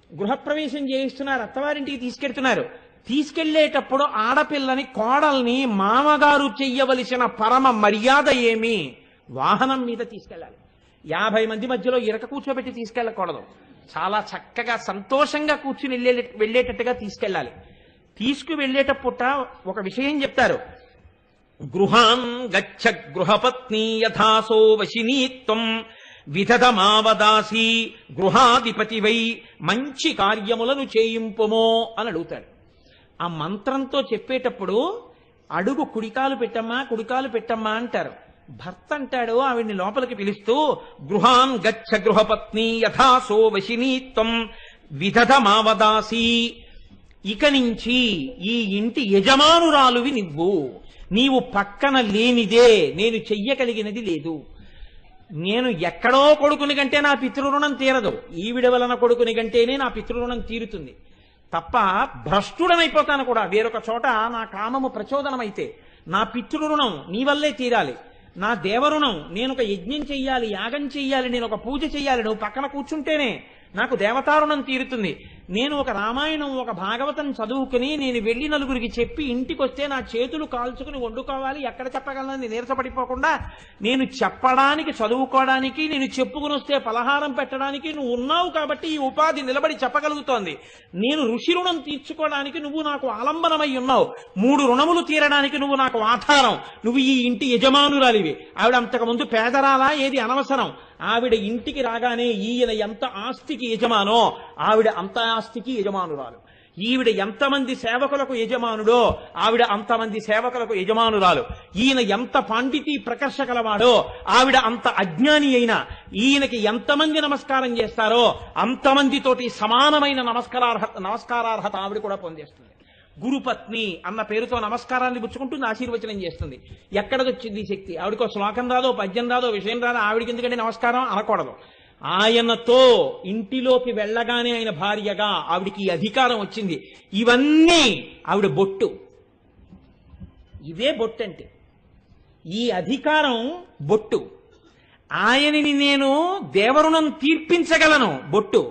గృహప్రవేశం చేయిస్తున్నారు, అత్తవారింటికి తీసుకెళ్తున్నారు. తీసుకెళ్లేటప్పుడు ఆడపిల్లని కోడల్ని మామగారు చెయ్యవలసిన పరమ మర్యాద ఏమి? వాహనం మీద తీసుకెళ్ళాలి. 50 మంది మధ్యలో ఇరక కూర్చోబెట్టి తీసుకెళ్ళకూడదు. చాలా చక్కగా సంతోషంగా కూర్చుని వెళ్ళేటట్టుగా తీసుకెళ్ళాలి. తీసుకువెళ్ళేటప్పుట ఒక విషయం చెప్తారు, గృహాన్ గచ్చ గృహపత్ని యథాసో వశినీత్వం విధదమావదాసి గృహాధిపతివై మంచి కార్యములను చేయింపుమో అని అడుగుతాడు. ఆ మంత్రంతో చెప్పేటప్పుడు అడుగు కుడికాలు పెట్టమ్మా అంటారు. భర్త అంటాడు ఆవిడ్ని లోపలికి పిలుస్తూ, గృహాన్ గచ్చ గృహపత్ని యథాసో వశినీత్వం విధదమావదాసి. ఇక నుంచి ఈ ఇంటి యజమానురాలువి నీవు పక్కన లేనిదే నేను చెయ్యగలిగినది లేదు. నేను ఎక్కడో కొడుకుని కంటే నా పితృరుణం తీరదు, ఈవిడ వలన కొడుకుని కంటేనే నా పితృరుణం తీరుతుంది తప్ప భ్రష్టుడనైపోతాను కూడా. వేరొక చోట నా కామము ప్రచోదనమైతే నా పితృరుణం నీ వల్లే తీరాలి. నా దేవరుణం, నేను ఒక యజ్ఞం చెయ్యాలి, యాగం చెయ్యాలి, నేను ఒక పూజ చెయ్యాలి, నువ్వు పక్కన కూర్చుంటేనే నాకు దేవతారుణం తీరుతుంది. నేను ఒక రామాయణం ఒక భాగవతం చదువుకుని నేను వెళ్ళి నలుగురికి చెప్పి ఇంటికి వస్తే నా చేతులు కాల్చుకుని వండుకోవాలి, ఎక్కడ చెప్పగలనని నీరసపడిపోకుండా నేను చెప్పడానికి చదువుకోవడానికి నేను చెప్పుకుని వస్తే పలహారం పెట్టడానికి నువ్వు ఉన్నావు కాబట్టి ఈ ఉపాధి నిలబడి చెప్పగలుగుతోంది. నేను ఋషి రుణం తీర్చుకోవడానికి నువ్వు నాకు ఆలంబనమై ఉన్నావు, 3 రుణములు తీరడానికి నువ్వు నాకు ఆధారం. నువ్వు ఈ ఇంటి యజమానురాలివి. ఆవిడ అంతకుముందు పేదరాలా, ఏది అనవసరం. ఆవిడ ఇంటికి రాగానే ఈయన ఎంత ఆస్తికి యజమానో ఆవిడ అంత ఆస్తికి యజమానురాలు. ఈవిడ ఎంతమంది సేవకులకు యజమానుడో ఆవిడ అంతమంది సేవకులకు యజమానురాలు. ఈయన ఎంత పాండితీ ప్రకర్ష కలవాడో ఆవిడ అంత అజ్ఞాని అయినా ఈయనకి ఎంతమంది నమస్కారం చేస్తారో అంతమందితోటి సమానమైన నమస్కారార్హత ఆవిడ కూడా పొందేస్తుంది. గురుపత్ని అన్న పేరుతో నమస్కారాన్ని పుచ్చుకుంటుంది, ఆశీర్వచనం చేస్తుంది. ఎక్కడదొచ్చింది శక్తి? ఆవిడకో శ్లోకం రాదో, పద్యం రాదో, విషయం రాదో, ఆవిడికి ఎందుకంటే నమస్కారం అనకూడదు. ఆయనతో ఇంటిలోకి వెళ్ళగానే ఆయన భార్యగా ఆవిడికి అధికారం వచ్చింది. ఇవన్నీ ఆవిడ బొట్టు. ఇవే బొట్టు అంటే ఈ అధికారం బొట్టు. ఆయనని నేను దేవరుణం తీర్పించగలను, బొట్టు.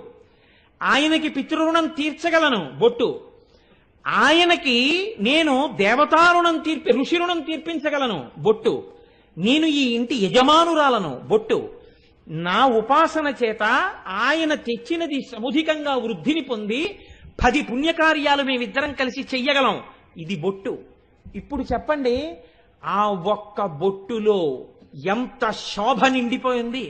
ఆయనకి పితృరుణం తీర్చగలను, బొట్టు. ఆయనకి నేను దేవతారుణం ఋషి రుణం తీర్పించగలను, బొట్టు. నేను ఈ ఇంటి యజమానురాలను, బొట్టు. నా ఉపాసన చేత ఆయన తెచ్చినది సముధికంగా వృద్ధిని పొంది 10 పుణ్యకార్యాలు మేమిద్దరం కలిసి చెయ్యగలం, ఇది బొట్టు. ఇప్పుడు చెప్పండి, ఆ ఒక్క బొట్టులో ఎంత శోభ నిండిపోయింది.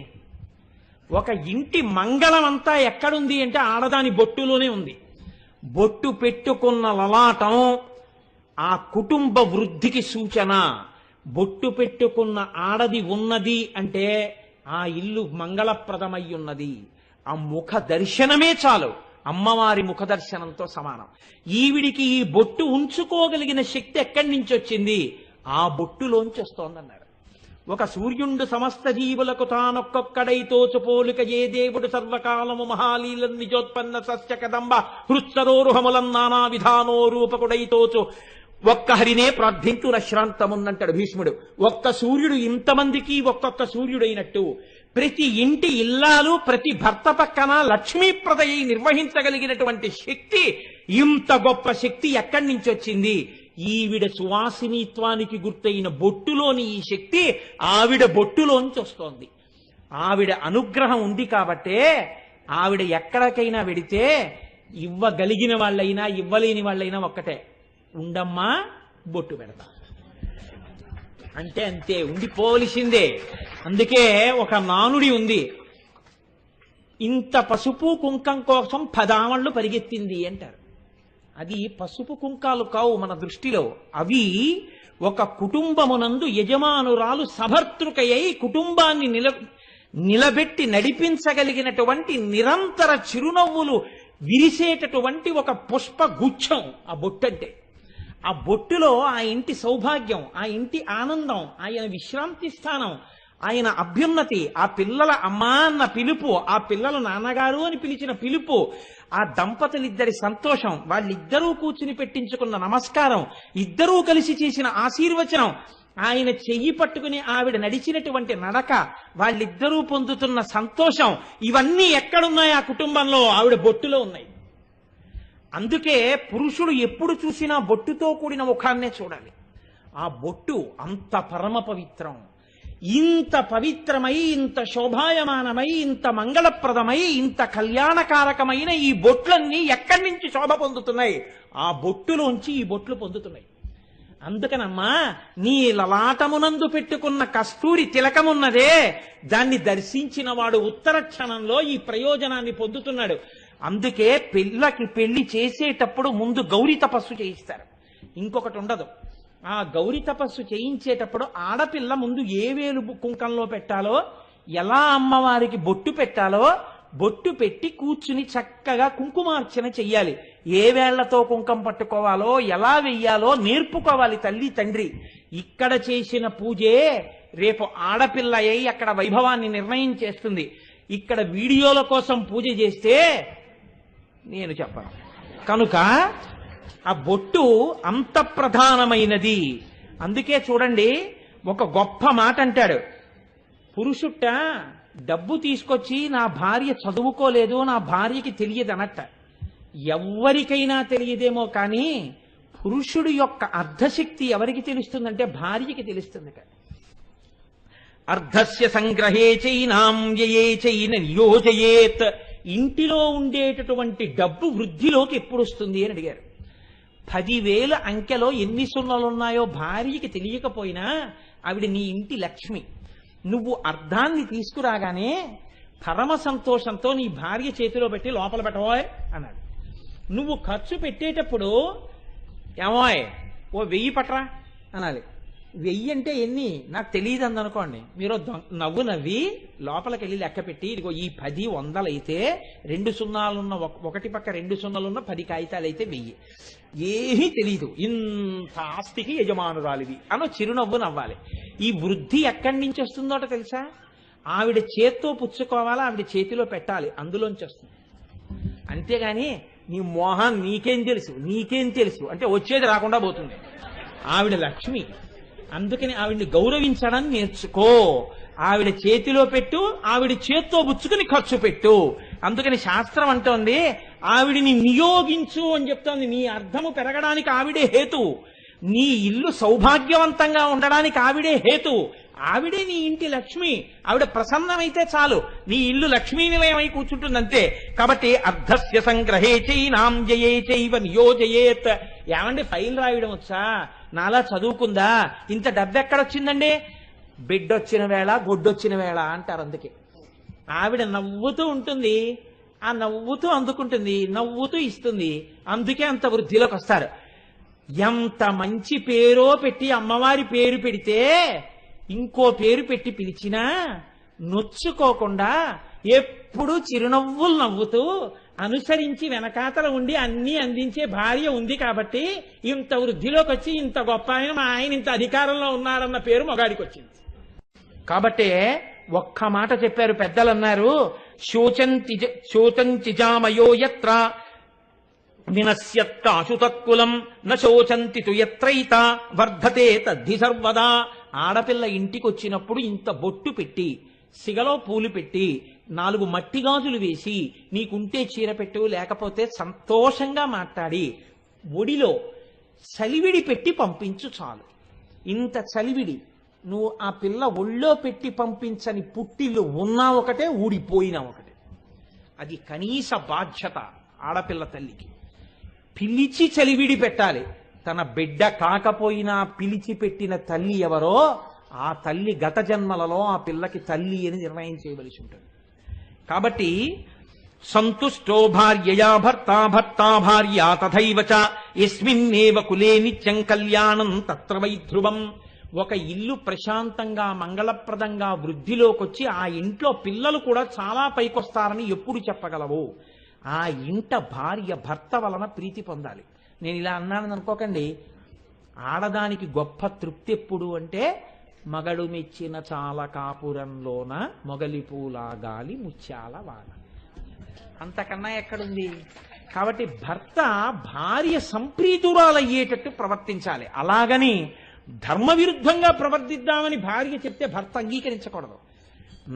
ఒక ఇంటి మంగళం అంతా ఎక్కడుంది అంటే ఆడదాని బొట్టులోనే ఉంది. బొట్టు పెట్టుకున్న లలాటం ఆ కుటుంబ వృద్ధికి సూచన. బొట్టు పెట్టుకున్న ఆడది ఉన్నది అంటే ఆ ఇల్లు మంగళప్రదమై ఉన్నది. ఆ ముఖ దర్శనమే చాలు, అమ్మవారి ముఖ దర్శనంతో సమానం. ఈవిడికి ఈ బొట్టు ఉంచుకోగలిగిన శక్తి ఎక్కడి నుంచి వచ్చింది? ఆ బొట్టులోంచి వస్తోందన్నారు. ఒక సూర్యుండు సమస్త జీవులకు తానొక్కొక్కడై తోచుపోలిక ఏ దేవుడు సర్వకాలము మహాలీల నిజోత్పన్న సస్య కదంబ హృత్సరోరుహములం నానా విధానో రూపకుడై తోచు ఒక్క హరినే ప్రార్థింతున శ్రాంతమున్నంటాడు భీష్ముడు. ఒక్క సూర్యుడు ఇంతమందికి ఒక్కొక్క సూర్యుడైనట్టు ప్రతి ఇంటి ఇల్లాలు ప్రతి భర్త పక్కన లక్ష్మీప్రదయ్యి నిర్వహించగలిగినటువంటి శక్తి, ఇంత గొప్ప శక్తి ఎక్కడి నుంచి వచ్చింది? ఈవిడ సువాసినిత్వానికి గుర్తయిన బొట్టులోని ఈ శక్తి ఆవిడ బొట్టులోంచి వస్తోంది. ఆవిడ అనుగ్రహం ఉంది కాబట్టే ఆవిడ ఎక్కడికైనా వెడితే ఇవ్వగలిగిన వాళ్ళైనా ఇవ్వలేని వాళ్ళైనా ఒక్కటే, ఉండమ్మా బొట్టు పెడతా అంటే అంతే, ఉండిపోవలసిందే. అందుకే ఒక నానుడి ఉంది, ఇంత పసుపు కుంకం కోసం 10 ఆమళ్ళు పరిగెత్తింది అంటారు. అది పసుపు కుంకాలు కావు మన దృష్టిలో, అవి ఒక కుటుంబమునందు యజమానురాలు సభర్తృకయ్యి కుటుంబాన్ని నిలబెట్టి నడిపించగలిగినటువంటి నిరంతర చిరునవ్వులు విరిసేటటువంటి ఒక పుష్ప గుచ్ఛం ఆ బొట్టంటే. ఆ బొట్టులో ఆ ఇంటి సౌభాగ్యం, ఆ ఇంటి ఆనందం, ఆయన విశ్రాంతి స్థానం, ఆయన అభ్యున్నతి, ఆ పిల్లల అమ్మా అన్న పిలుపు, ఆ పిల్లల నాన్నగారు అని పిలిచిన పిలుపు, ఆ దంపతులిద్దరి సంతోషం, వాళ్ళిద్దరూ కూర్చుని పెట్టించుకున్న నమస్కారం, ఇద్దరూ కలిసి చేసిన ఆశీర్వచనం, ఆయన చెయ్యి పట్టుకుని ఆవిడ నడిచినటువంటి నడక, వాళ్ళిద్దరూ పొందుతున్న సంతోషం, ఇవన్నీ ఎక్కడున్నాయి ఆ కుటుంబంలో? ఆవిడ బొట్టులో ఉన్నాయి. అందుకే పురుషుడు ఎప్పుడు చూసినా బొట్టుతో కూడిన ముఖాన్నే చూడాలి. ఆ బొట్టు అంత పరమ పవిత్రం. ఇంత పవిత్రమై, ఇంత శోభాయమానమై, ఇంత మంగళప్రదమై, ఇంత కళ్యాణకారకమైన ఈ బొట్లన్నీ ఎక్కడి నుంచి శోభ పొందుతున్నాయి? ఆ బొట్టులోంచి ఈ బొట్లు పొందుతున్నాయి. అందుకనమ్మా నీ లలాటమునందు పెట్టుకున్న కస్తూరి తిలకమున్నదే, దాన్ని దర్శించిన వాడు ఉత్తర క్షణంలో ఈ ప్రయోజనాన్ని పొందుతున్నాడు. అందుకే పిల్లకి పెళ్లి చేసేటప్పుడు ముందు గౌరీ తపస్సు చేయిస్తారు. ఇంకొకటి ఉండదు. ఆ గౌరీ తపస్సు చేయించేటప్పుడు ఆడపిల్ల ముందు ఏ వేలు కుంకంలో పెట్టాలో, ఎలా అమ్మవారికి బొట్టు పెట్టాలో, బొట్టు పెట్టి కూర్చుని చక్కగా కుంకుమార్చన చెయ్యాలి. ఏ వేళ్లతో కుంకం పట్టుకోవాలో, ఎలా వెయ్యాలో నేర్పుకోవాలి తల్లి తండ్రి. ఇక్కడ చేసిన పూజే రేపు ఆడపిల్ల అయి అక్కడ వైభవాన్ని నిర్ణయం చేస్తుంది. ఇక్కడ వీడియోల కోసం పూజ చేస్తే నేను చెప్పను. కనుక ఆ బొట్టు అంత ప్రధానమైనది. అందుకే చూడండి, ఒక గొప్ప మాట అంటాడు. పురుషుట్ట డబ్బు తీసుకొచ్చి నా భార్య చదువుకోలేదు, నా భార్యకి తెలియదు అనట్ట. ఎవరికైనా తెలియదేమో కానీ పురుషుడి యొక్క అర్ధశక్తి ఎవరికి తెలుస్తుందంటే భార్యకి తెలుస్తుందట. అర్ధస్య సంగ్రహే చైనాం వ్యయే చైన నియోజయేత్. ఇంటిలో ఉండేటటువంటి డబ్బు వృద్ధిలోకి ఎప్పుడు వస్తుంది అని అడిగారు. 10,000 అంకెలో ఎన్ని సున్నాలున్నాయో భార్యకి తెలియకపోయినా ఆవిడ నీ ఇంటి లక్ష్మి. నువ్వు అర్ధాన్ని తీసుకురాగానే పరమ సంతోషంతో నీ భార్య చేతిలో పెట్టి లోపల పెట్టబోయ్ అన్నాడు. నువ్వు ఖర్చు పెట్టేటప్పుడు ఏమోయ్ ఓ 1000 పట్రా అనాలి. 1000 అంటే ఎన్ని నాకు తెలియదు అందనుకోండి, మీరు నవ్వు నవ్వి లోపలికి వెళ్ళి లెక్క పెట్టి, ఇదిగో ఈ 10 100 అయితే 2 సున్నాలున్న ఒకటి పక్క 2 సున్నాలున్న 10 కాగితాలు అయితే 1000. ఏమీ తెలీదు, ఇంత ఆస్తికి యజమానురాలివి అనో చిరునవ్వు నవ్వాలి. ఈ వృద్ధి ఎక్కడి నుంచి వస్తుందోట తెలుసా? ఆవిడ చేత్తో పుచ్చుకోవాలా, ఆవిడ చేతిలో పెట్టాలి, అందులోంచి వస్తుంది. అంతేగాని నీ మోహన్ నీకేం తెలుసు అంటే వచ్చేది రాకుండా పోతుంది. ఆవిడ లక్ష్మి, అందుకని ఆవిడ్ని గౌరవించడం నేర్చుకో. ఆవిడ చేతిలో పెట్టు, ఆవిడ చేత్తో పుచ్చుకుని ఖర్చు పెట్టు. అందుకని శాస్త్రం అంటోంది ఆవిడిని నియోగించు అని చెప్తోంది. నీ అర్థము పెరగడానికి ఆవిడే హేతు, నీ ఇల్లు సౌభాగ్యవంతంగా ఉండడానికి ఆవిడే హేతు. ఆవిడే నీ ఇంటి లక్ష్మి. ఆవిడ ప్రసన్నమైతే చాలు, నీ ఇల్లు లక్ష్మీ నిలయమై కూర్చుంటుందంతే. కాబట్టి అర్ధస్య సంగ్రహే చైనాం జయే చైవ నియోజయేత్. ఏమండి ఫైల్ రాయడం వచ్చా? నాలా చదువుకుందా? ఇంత డబ్బు ఎక్కడొచ్చిందండి? బిడ్డొచ్చిన వేళ గొడ్డొచ్చిన వేళ అంటారు. అందుకే ఆవిడ నవ్వుతూ ఉంటుంది, ఆ నవ్వుతూ అందుకుంటుంది, నవ్వుతూ ఇస్తుంది. అందుకే అంత వృద్ధిలోకి వస్తారు. ఎంత మంచి పేరో పెట్టి అమ్మవారి పేరు పెడితే ఇంకో పేరు పెట్టి పిలిచినా నొచ్చుకోకుండా ఎప్పుడు చిరునవ్వులు నవ్వుతూ అనుసరించి వెనకాతల ఉండి అన్ని అందించే భార్య ఉంది. కాబట్టి ఇంత వృద్ధిలోకి వచ్చి ఇంత గొప్ప ఆయన, మా ఆయన ఇంత అధికారంలో ఉన్నారన్న పేరు మగాడికి వచ్చింది. కాబట్టి ఒక్క మాట చెప్పారు పెద్దలు, అన్నారు శోచంతిజామయో యత్ర వినశ్యత్కాశుతత్కులం నశోచంతి తు యత్రైత వర్ధతే తద్ధి సర్వదా. ఆడపిల్ల ఇంటికి వచ్చినప్పుడు ఇంత బొట్టు పెట్టి, సిగలో పూలు పెట్టి, 4 మట్టి గాజులు వేసి, నీకుంటే చీర పెట్టు, లేకపోతే సంతోషంగా మాట్లాడి ఒడిలో చలివిడి పెట్టి పంపించు చాలు. ఇంత చలివిడి నువ్వు ఆ పిల్ల ఒళ్ళో పెట్టి పంపించని పుట్టిల్లు ఉన్నా ఒకటే, ఊడిపోయినా ఒకటే. అది కనీస బాధ్యత ఆడపిల్ల తల్లికి. పిలిచి చలివిడి పెట్టాలి. తన బిడ్డ కాకపోయినా పిలిచి పెట్టిన తల్లి ఎవరో ఆ తల్లి గత జన్మలలో ఆ పిల్లకి తల్లి అని నిర్ణయం చేయవలసి ఉంటుంది. కాబట్టి సంతుష్టో భార్యయా భర్తా భర్తా భార్యా తథైవ చ యస్మిన్నేవ కులే నిత్యం కళ్యాణం తత్ర వై ధ్రువం. ఒక ఇల్లు ప్రశాంతంగా మంగళప్రదంగా వృద్ధిలోకొచ్చి ఆ ఇంట్లో పిల్లలు కూడా చాలా పైకొస్తారని ఎప్పుడు చెప్పగలవు? ఆ ఇంట భార్య భర్త వలన ప్రీతి పొందాలి. నేను ఇలా అన్నానని అనుకోకండి. ఆడదానికి గొప్ప తృప్తి ఎప్పుడు అంటే, మగడు మెచ్చిన చాల కాపురంలోన మొగలిపూలా గాలి ముత్యాల వాన. అంతకన్నా ఎక్కడుంది? కాబట్టి భర్త భార్య సంప్రీతురాలయ్యేటట్టు ప్రవర్తించాలి. అలాగని ధర్మ విరుద్ధంగా ప్రవర్తిద్దామని భార్య చెప్తే భర్త అంగీకరించకూడదు.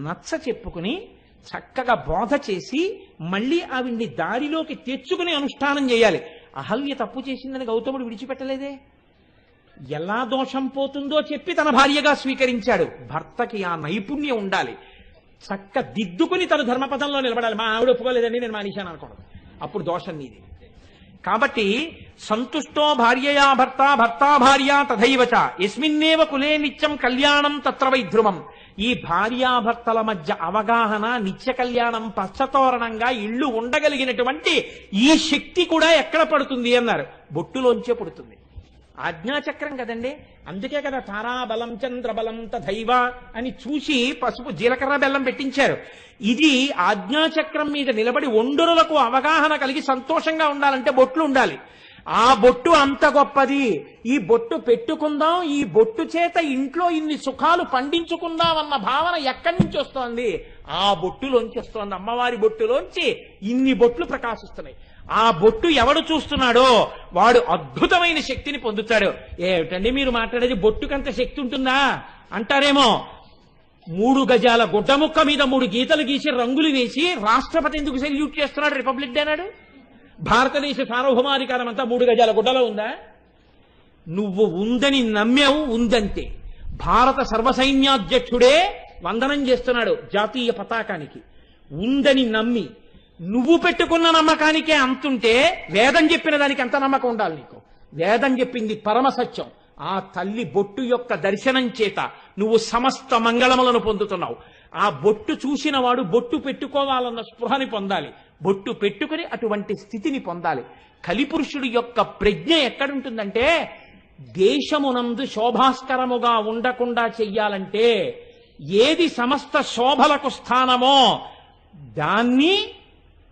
నచ్చ చెప్పుకుని చక్కగా బోధ చేసి మళ్ళీ ఆవిడ్ని దారిలోకి తెచ్చుకుని అనుష్ఠానం చేయాలి. అహల్య తప్పు చేసిందని గౌతముడు విడిచిపెట్టలేదే. ఎలా దోషం పోతుందో చెప్పి తన భార్యగా స్వీకరించాడు. భర్తకి ఆ నైపుణ్యం ఉండాలి. చక్క దిద్దుకుని తను ధర్మపదంలో నిలబడాలి. మా ఆవిడ ఒప్పుకోలేదండి నేను మానేశాను అనకూడదు, అప్పుడు దోషం నీది. కాబట్టి సంతుష్టో భార్యయా భర్త భర్తా భార్య తథైవచ యస్మిన్నేవ కులే నిత్యం కళ్యాణం తత్ర వై ధ్రువం. ఈ భార్యాభర్తల మధ్య అవగాహన, నిత్య కళ్యాణం, పచ్చతోరణంగా ఇళ్ళు ఉండగలిగినటువంటి ఈ శక్తి కూడా ఎక్కడ పడుతుంది అన్నారు? బొట్టులోంచే పడుతుంది. ఆజ్ఞాచక్రం కదండి. అందుకే కదా తారాబలం చంద్రబలం తథైవ అని చూసి పసుపు జీలకర్ర బెల్లం పెట్టించారు. ఇది ఆజ్ఞాచక్రం మీద నిలబడి ఒండరులకు అవగాహన కలిగి సంతోషంగా ఉండాలంటే బొట్లు ఉండాలి. ఆ బొట్టు అంత గొప్పది. ఈ బొట్టు పెట్టుకుందాం, ఈ బొట్టు చేత ఇంట్లో ఇన్ని సుఖాలు పండించుకుందాం అన్న భావన ఎక్కడి నుంచి వస్తోంది? ఆ బొట్టులోంచి వస్తోంది. అమ్మవారి బొట్టులోంచి ఇన్ని బొట్లు ప్రకాశిస్తున్నాయి. ఆ బొట్టు ఎవడు చూస్తున్నాడో వాడు అద్భుతమైన శక్తిని పొందుతాడు. ఏమిటండి మీరు మాట్లాడేది, బొట్టుకంత శక్తి ఉంటుందా అంటారేమో. 3 గజాల గుడ్డముక్క మీద 3 గీతలు గీసి రంగులు వేసి రాష్ట్రపతి ఎందుకు సెల్యూట్ చేస్తున్నాడు రిపబ్లిక్ డే నాడు? భారతదేశ సార్వభౌమాధికారం అంతా 3 గజాల గుడ్డలో ఉందా? నువ్వు ఉందని నమ్మావు, ఉందంతే. భారత సర్వసైన్యాధ్యక్షుడే వందనం చేస్తున్నాడు జాతీయ పతాకానికి. ఉందని నమ్మి నువ్వు పెట్టుకున్న నమ్మకానికే అంతుంటే వేదం చెప్పిన దానికి ఎంత నమ్మకం ఉండాలి నీకు? వేదం చెప్పింది పరమ సత్యం. ఆ తల్లి బొట్టు యొక్క దర్శనం చేత నువ్వు సమస్త మంగళములను పొందుతున్నావు. ఆ బొట్టు చూసిన వాడు బొట్టు పెట్టుకోవాలన్న స్పృహని పొందాలి. బొట్టు పెట్టుకుని అటువంటి స్థితిని పొందాలి. కలిపురుషుడి యొక్క ప్రజ్ఞ ఎక్కడుంటుందంటే, దేశమునందు శోభాస్కరముగా ఉండకుండా చెయ్యాలంటే ఏది సమస్త శోభలకు స్థానమో దాన్ని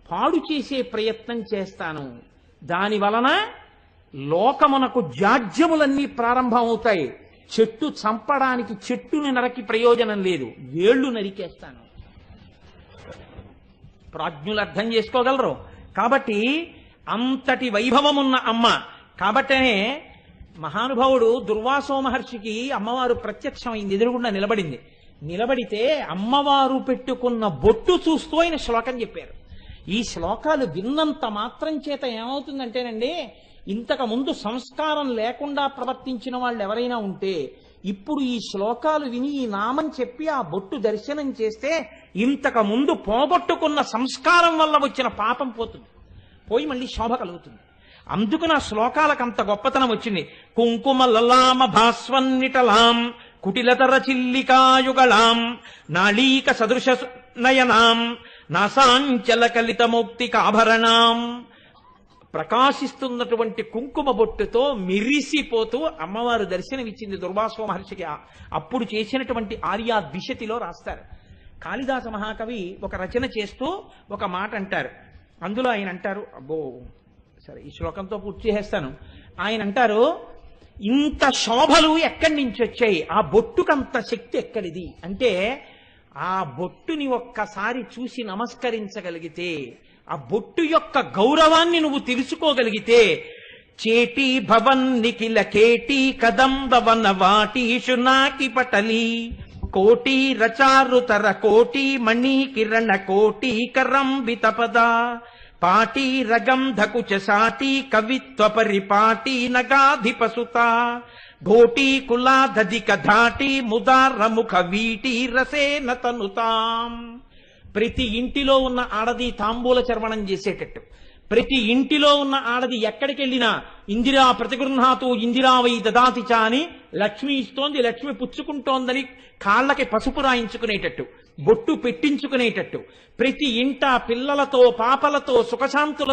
పాడు చేసే ప్రయత్నం చేస్తాను. దాని వలన లోకమునకు జాడ్యములన్నీ ప్రారంభమవుతాయి. చెట్టు చంపడానికి చెట్టుని నరికి ప్రయోజనం లేదు, వేళ్లు నరికేస్తాను. ప్రాజ్ఞులు అర్థం చేసుకోగలరు. కాబట్టి అంతటి వైభవమున్న అమ్మ. కాబట్టనే మహానుభావుడు దుర్వాసో మహర్షికి అమ్మవారు ప్రత్యక్షమైంది, ఎదురుగుండా నిలబడింది. నిలబడితే అమ్మవారు పెట్టుకున్న బొట్టు చూస్తూ ఆయన శ్లోకం చెప్పారు. ఈ శ్లోకాలు విన్నంత మాత్రం చేత ఏమవుతుందంటేనండి, ఇంతకు ముందు సంస్కారం లేకుండా ప్రవర్తించిన వాళ్ళు ఎవరైనా ఉంటే ఇప్పుడు ఈ శ్లోకాలు విని ఈ నామం చెప్పి ఆ బొట్టు దర్శనం చేస్తే ఇంతకు ముందు పోగొట్టుకున్న సంస్కారం వల్ల వచ్చిన పాపం పోతుంది, పోయి మళ్ళీ శోభ కలుగుతుంది. అందుకు నా శ్లోకాలకు అంత గొప్పతనం వచ్చింది. కుంకుమ లలామ భాస్వన్నిటలాం కుటిలతర చిల్లికాయుగళాం నాళీక సదృశ నయనాం నాసాంచల కలితమౌక్తికాభరణాం. ప్రకాశిస్తున్నటువంటి కుంకుమ బొట్టుతో మిరిసిపోతూ అమ్మవారు దర్శనమిచ్చింది దుర్వాసో మహర్షికి. అప్పుడు చేసినటువంటి ఆర్యా ద్విషతిలో రాస్తారు. కాళిదాస మహాకవి ఒక రచన చేస్తూ ఒక మాట అంటారు. అందులో ఆయన అంటారు, అబ్బో సరే ఈ శ్లోకంతో పూర్తి చేస్తాను. ఆయన అంటారు, ఇంత శోభలు ఎక్కడి నుంచి వచ్చాయి, ఆ బొట్టుకంత శక్తి ఎక్కడిది అంటే, ఆ బొట్టుని ఒక్కసారి చూసి నమస్కరించగలిగితే, ఆ బొట్టు యొక్క గౌరవాన్ని నువ్వు తెలుసుకోగలిగితే, చేటి భవన్ నిఖిల కేటి కదంబవన వాటీషు నాకి పటలి కోటి రచారుతర కోటి మణి కిరణ కోటి కరంబిత పద పాటి రగంధకుచ సాటి కవిత్వ పరిపాటి నగాధిపసుత ఘోటి కులాధిక ధాటి ముదార ముఖ వీటి రసేన తనుతాం. ప్రతి ఇంటిలో ఉన్న ఆడది తాంబూల చర్వణం చేసేటట్టు, ప్రతి ఇంటిలో ఉన్న ఆడది ఎక్కడికి వెళ్ళినా ఇందిరా ప్రతిగృహాతు ఇందిరా వై దదాతి చ అని లక్ష్మి ఇస్తోంది, లక్ష్మి పుచ్చుకుంటోందని కాళ్ళకి పసుపు రాయించుకునేటట్టు, బొట్టు పెట్టించుకునేటట్టు, ప్రతి ఇంట పిల్లలతో పాపలతో సుఖశాంతుల